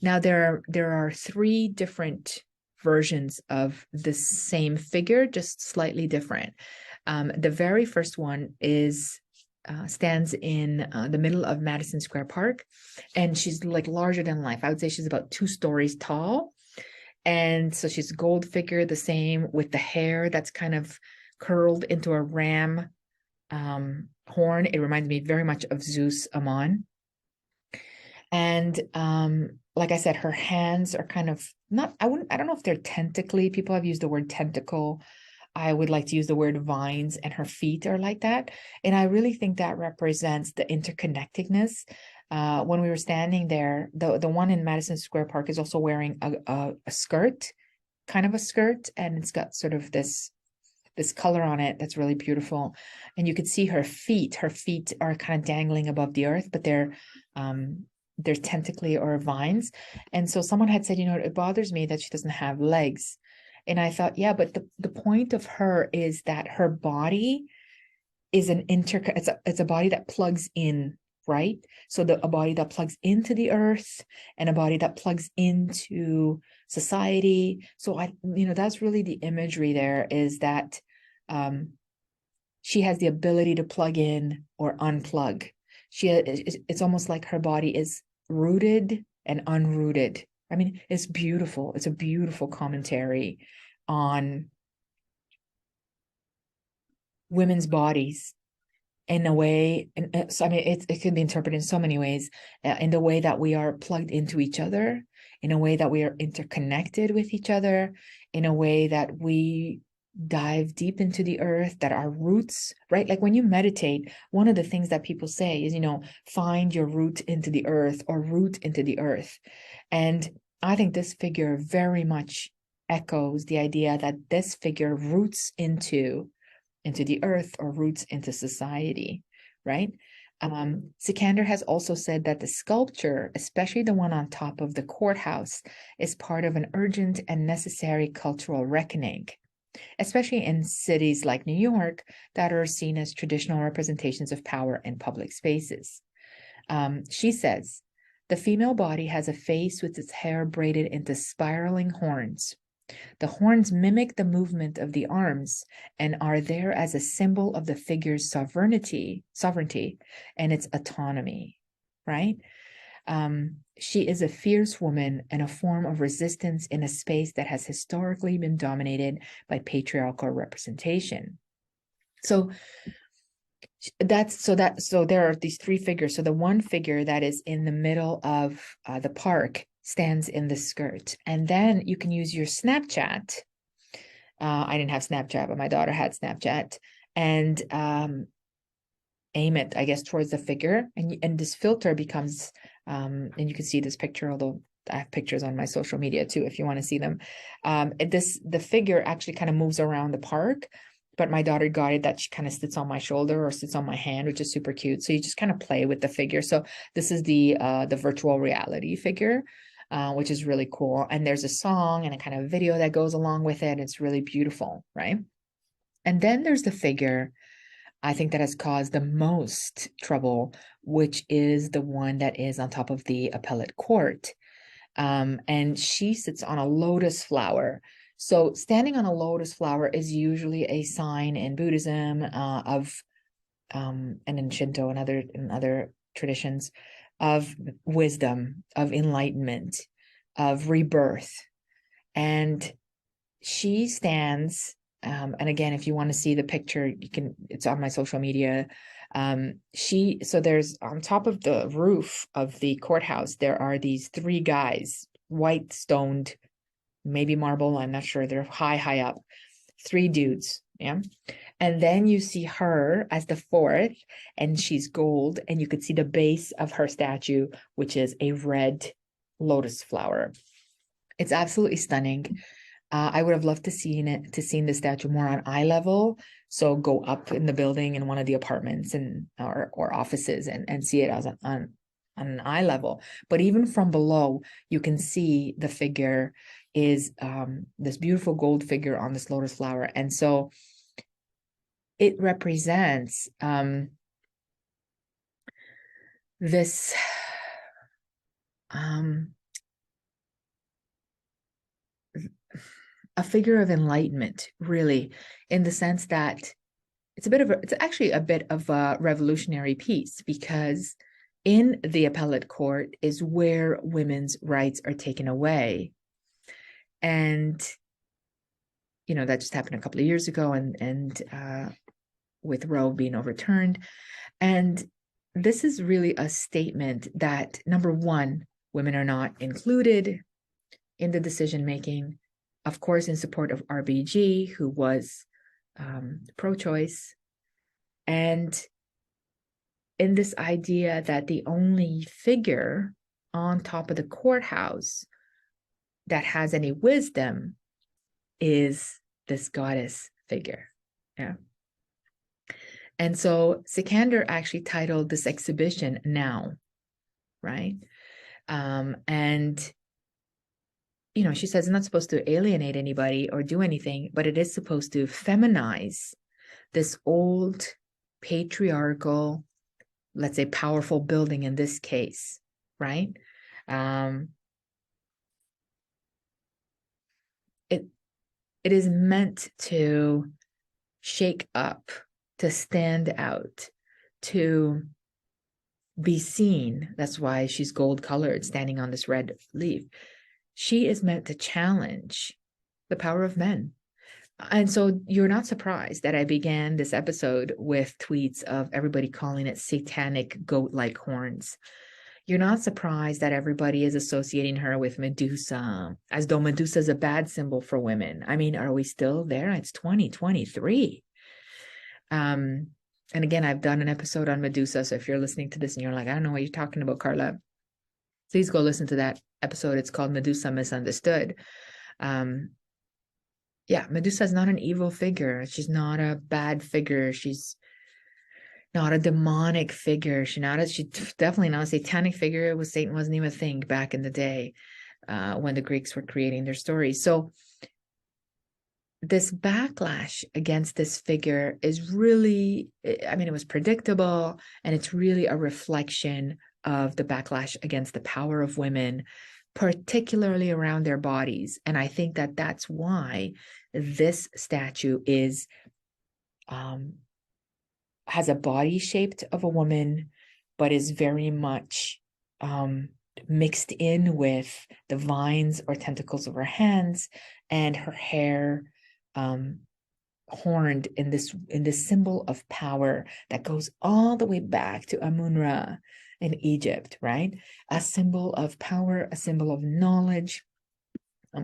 Now there are three different versions of the same figure, just slightly different. The very first one is stands in the middle of Madison Square Park, and she's like larger than life. I would say she's about 2 stories tall. And so she's a gold figure, the same with the hair that's kind of curled into a ram horn. It reminds me very much of Zeus Aman. And like I said, her hands are kind of not, I don't know if they're tentacly. People have used the word tentacle. I would like to use the word vines, and her feet are like that. And I really think that represents the interconnectedness. When we were standing there, the one in Madison Square Park is also wearing a skirt, kind of a skirt, and it's got sort of this color on it that's really beautiful. And you could see her feet. Her feet are kind of dangling above the earth, but they're tentacly or vines. And so someone had said, it bothers me that she doesn't have legs. And I thought, yeah, but the point of her is that her body is it's a body that plugs in, right? So a body that plugs into the earth and a body that plugs into society. So that's really the imagery there, is that she has the ability to plug in or unplug. It's almost like her body is rooted and unrooted. I mean, it's beautiful. It's a beautiful commentary on women's bodies in a way. And so, I mean, it can be interpreted in so many ways, in the way that we are plugged into each other, in a way that we are interconnected with each other, in a way that we dive deep into the earth, that our roots, right? Like when you meditate, one of the things that people say is, find your root into the earth, or root into the earth. And I think this figure very much echoes the idea that this figure roots into the earth, or roots into society, right? Sikander has also said that the sculpture, especially the one on top of the courthouse, is part of an urgent and necessary cultural reckoning, especially in cities like New York that are seen as traditional representations of power in public spaces. She says, the female body has a face with its hair braided into spiraling horns. The horns mimic the movement of the arms and are there as a symbol of the figure's sovereignty, and its autonomy, right? She is a fierce woman and a form of resistance in a space that has historically been dominated by patriarchal representation. So there are these 3 figures. So the one figure that is in the middle of the park stands in the skirt, and then you can use your Snapchat. I didn't have Snapchat, but my daughter had Snapchat, and aim it, I guess, towards the figure, and this filter becomes, and you can see this picture, although I have pictures on my social media too, if you want to see them. The figure actually kind of moves around the park, but my daughter got it that she kind of sits on my shoulder or sits on my hand, which is super cute. So you just kind of play with the figure. So this is the virtual reality figure, which is really cool. And there's a song and a kind of video that goes along with it. It's really beautiful, right? And then there's the figure, I think, that has caused the most trouble, which is the one that is on top of the appellate court. And she sits on a lotus flower. So standing on a lotus flower is usually a sign in Buddhism and in Shinto and other traditions of wisdom, of enlightenment, of rebirth. And she stands, and again, if you want to see the picture, it's on my social media. So there's, on top of the roof of the courthouse, there are these 3 guys, white stoned, maybe marble, I'm not sure, they're high up. three dudes. Yeah. And then you see her as the fourth, and she's gold, and you could see the base of her statue, which is a red lotus flower. It's absolutely stunning. I would have loved to see the statue more on eye level. So go up in the building in one of the apartments and or offices and see it as on an eye level. But even from below, you can see the figure is this beautiful gold figure on this lotus flower. And so it represents this a figure of enlightenment, really, in the sense that it's actually a bit of a revolutionary piece, because in the appellate court is where women's rights are taken away. And, you know, that just happened a couple of years ago, and with Roe being overturned. And this is really a statement that, number one, women are not included in the decision-making, of course, in support of RBG, who was pro-choice, and in this idea that the only figure on top of the courthouse that has any wisdom is this goddess figure. Yeah. And so Sikander actually titled this exhibition Now, right? And, you know, she says it's not supposed to alienate anybody or do anything, but it is supposed to feminize this old patriarchal, let's say powerful building in this case, right? It is meant to shake up, to stand out, to be seen. That's why she's gold colored, standing on this red leaf. She is meant to challenge the power of men. And so you're not surprised that I began this episode with tweets of everybody calling it satanic goat-like horns. You're not surprised that everybody is associating her with Medusa, as though Medusa is a bad symbol for women. I mean, are we still there? It's 2023. And again, I've done an episode on Medusa. So if you're listening to this and you're like, I don't know what you're talking about, Carla, please go listen to that episode. It's called Medusa Misunderstood. Yeah, Medusa is not an evil figure. She's not a bad figure. She's not a demonic figure. She's definitely not a satanic figure. Satan wasn't even a thing back in the day when the Greeks were creating their stories. So this backlash against this figure is really, I mean, it was predictable, and it's really a reflection of the backlash against the power of women, particularly around their bodies. And I think that that's why this statue is has a body shaped of a woman, but is very much mixed in with the vines or tentacles of her hands, and her hair horned in this symbol of power that goes all the way back to Amun-Ra in Egypt, right? A symbol of power, a symbol of knowledge,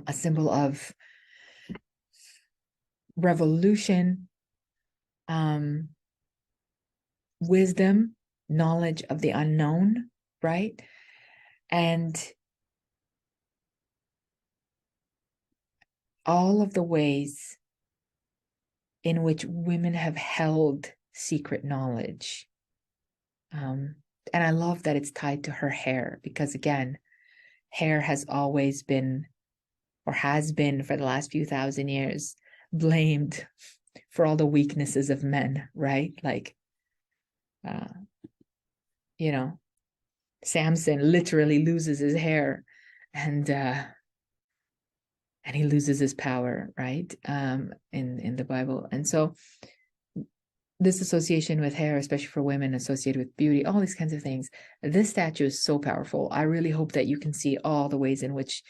a symbol of revolution, wisdom, knowledge of the unknown, right? And all of the ways in which women have held secret knowledge. And I love that it's tied to her hair, because again, hair has always been, or has been for the last few thousand years, blamed for all the weaknesses of men, right? Like, you know, Samson literally loses his hair, and he loses his power, right? In the Bible. And so this association with hair, especially for women, associated with beauty, all these kinds of things, this statue is so powerful. I really hope that you can see all the ways in which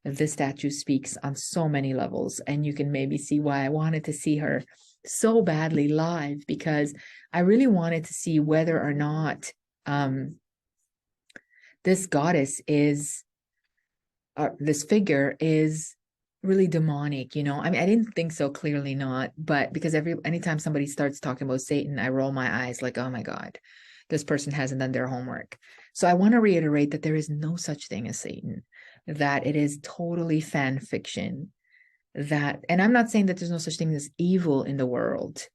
this statue speaks on so many levels, and you can maybe see why I wanted to see her so badly live, because I really wanted to see whether or not this goddess is, this figure is really demonic, you know. I mean, I didn't think so, clearly not, but because anytime somebody starts talking about Satan, I roll my eyes like, oh my God, this person hasn't done their homework. So I want to reiterate that there is no such thing as Satan, that it is totally fan fiction. That, and I'm not saying that there's no such thing as evil in the world,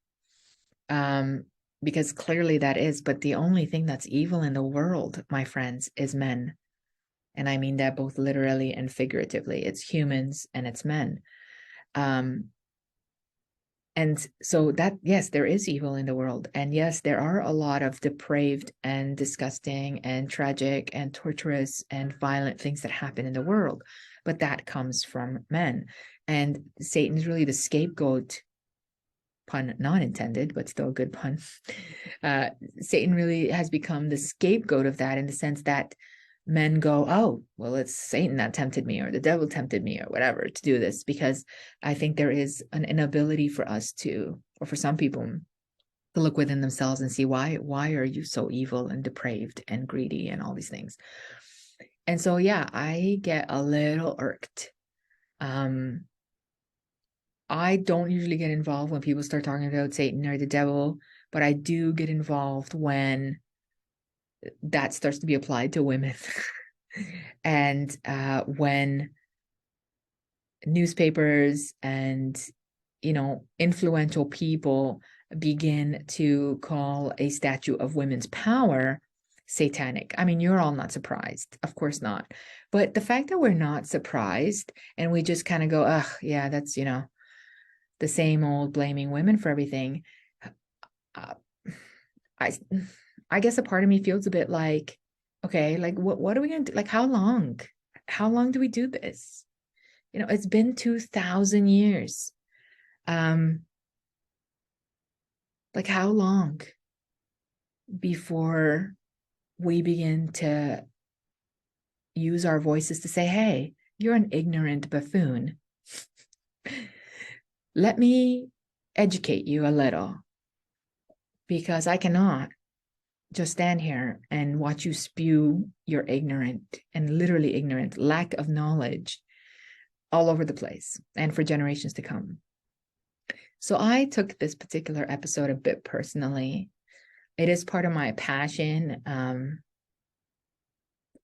um, because clearly that is, but the only thing that's evil in the world, my friends, is men. And I mean that both literally and figuratively. It's humans and it's men. Um, and so that, yes, there is evil in the world. And yes, there are a lot of depraved and disgusting and tragic and torturous and violent things that happen in the world. But that comes from men. And Satan is really the scapegoat, pun not intended, but still a good pun. Satan really has become the scapegoat of that, in the sense that men go, oh, well, it's Satan that tempted me, or the devil tempted me, or whatever, to do this, because I think there is an inability for us to, or for some people, to look within themselves and see why are you so evil and depraved and greedy and all these things. And so, yeah, I get a little irked. I don't usually get involved when people start talking about Satan or the devil, but I do get involved when that starts to be applied to women. And when newspapers and, you know, influential people begin to call a statue of women's power satanic. I mean, you're all not surprised. Of course not. But the fact that we're not surprised and we just kind of go, ugh, yeah, that's, you know, the same old blaming women for everything. Uh, I I guess a part of me feels a bit like, okay, like what are we gonna do? Like how long? How long do we do this? You know, it's been 2,000 years. Um, like how long before we begin to use our voices to say, hey, you're an ignorant buffoon. Let me educate you a little, because I cannot just stand here and watch you spew your ignorant and literally ignorant lack of knowledge all over the place and for generations to come. So I took this particular episode a bit personally. It is part of my passion.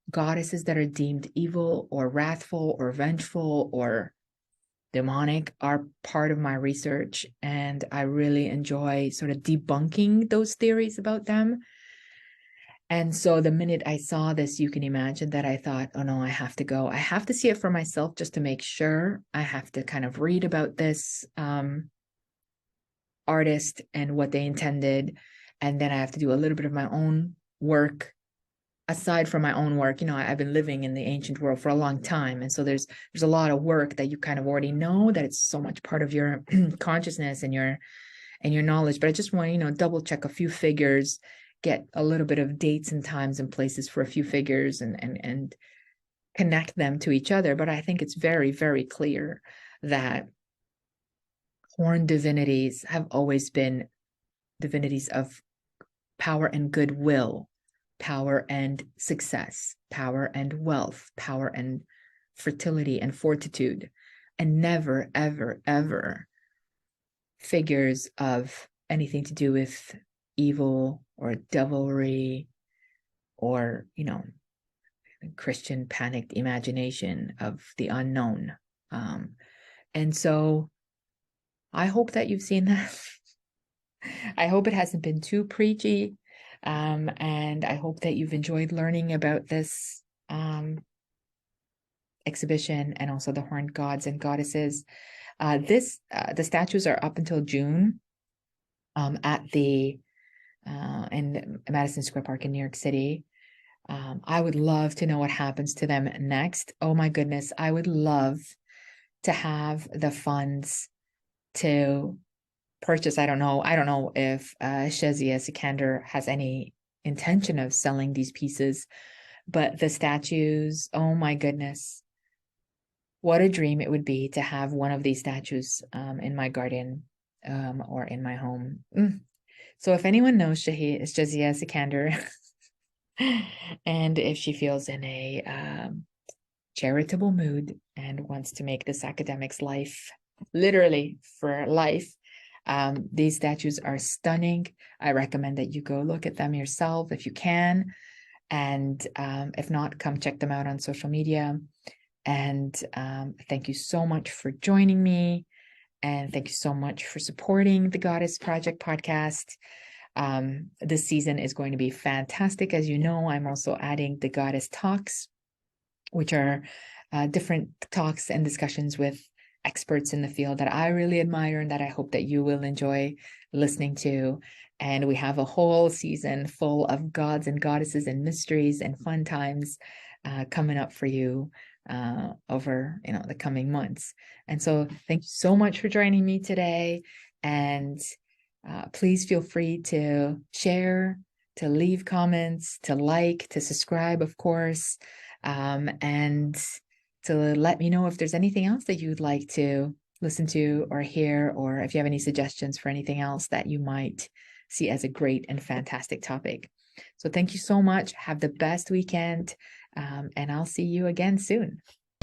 Goddesses that are deemed evil or wrathful or vengeful or demonic are part of my research, and I really enjoy sort of debunking those theories about them. And so the minute I saw this, you can imagine that I thought, oh no, I have to go. I have to see it for myself just to make sure. I have to kind of read about this artist and what they intended. And then I have to do a little bit of my own work aside from my own work. You know, I've been living in the ancient world for a long time. And so there's a lot of work that you kind of already know, that it's so much part of your consciousness and your knowledge. But I just want to, you know, double check a few figures, get a little bit of dates and times and places for a few figures, and connect them to each other. But I think it's very, very clear that horned divinities have always been divinities of power and goodwill, power and success, power and wealth, power and fertility and fortitude, and never, ever, ever figures of anything to do with evil or devilry or, you know, Christian panicked imagination of the unknown. And so I hope that you've seen that. I hope it hasn't been too preachy. And I hope that you've enjoyed learning about this exhibition and also the horned gods and goddesses. The statues are up until June at the in Madison Square Park in New York City. I would love to know what happens to them next. Oh my goodness, I would love to have the funds to purchase. I don't know if Shahzia Sikander has any intention of selling these pieces, but the statues, oh my goodness, what a dream it would be to have one of these statues in my garden or in my home. So if anyone knows Shahzia Sikander, and if she feels in a charitable mood and wants to make this academic's life literally for life. These statues are stunning. I recommend that you go look at them yourself if you can. And if not, come check them out on social media. And thank you so much for joining me. And thank you so much for supporting the Goddess Project podcast. This season is going to be fantastic. As you know, I'm also adding the Goddess Talks, which are different talks and discussions with experts in the field that I really admire and that I hope that you will enjoy listening to. And we have a whole season full of gods and goddesses and mysteries and fun times coming up for you over the coming months. And so thank you so much for joining me today. And please feel free to share, to leave comments, to like, to subscribe, of course, and to let me know if there's anything else that you'd like to listen to or hear, or if you have any suggestions for anything else that you might see as a great and fantastic topic. So thank you so much. Have the best weekend, and I'll see you again soon.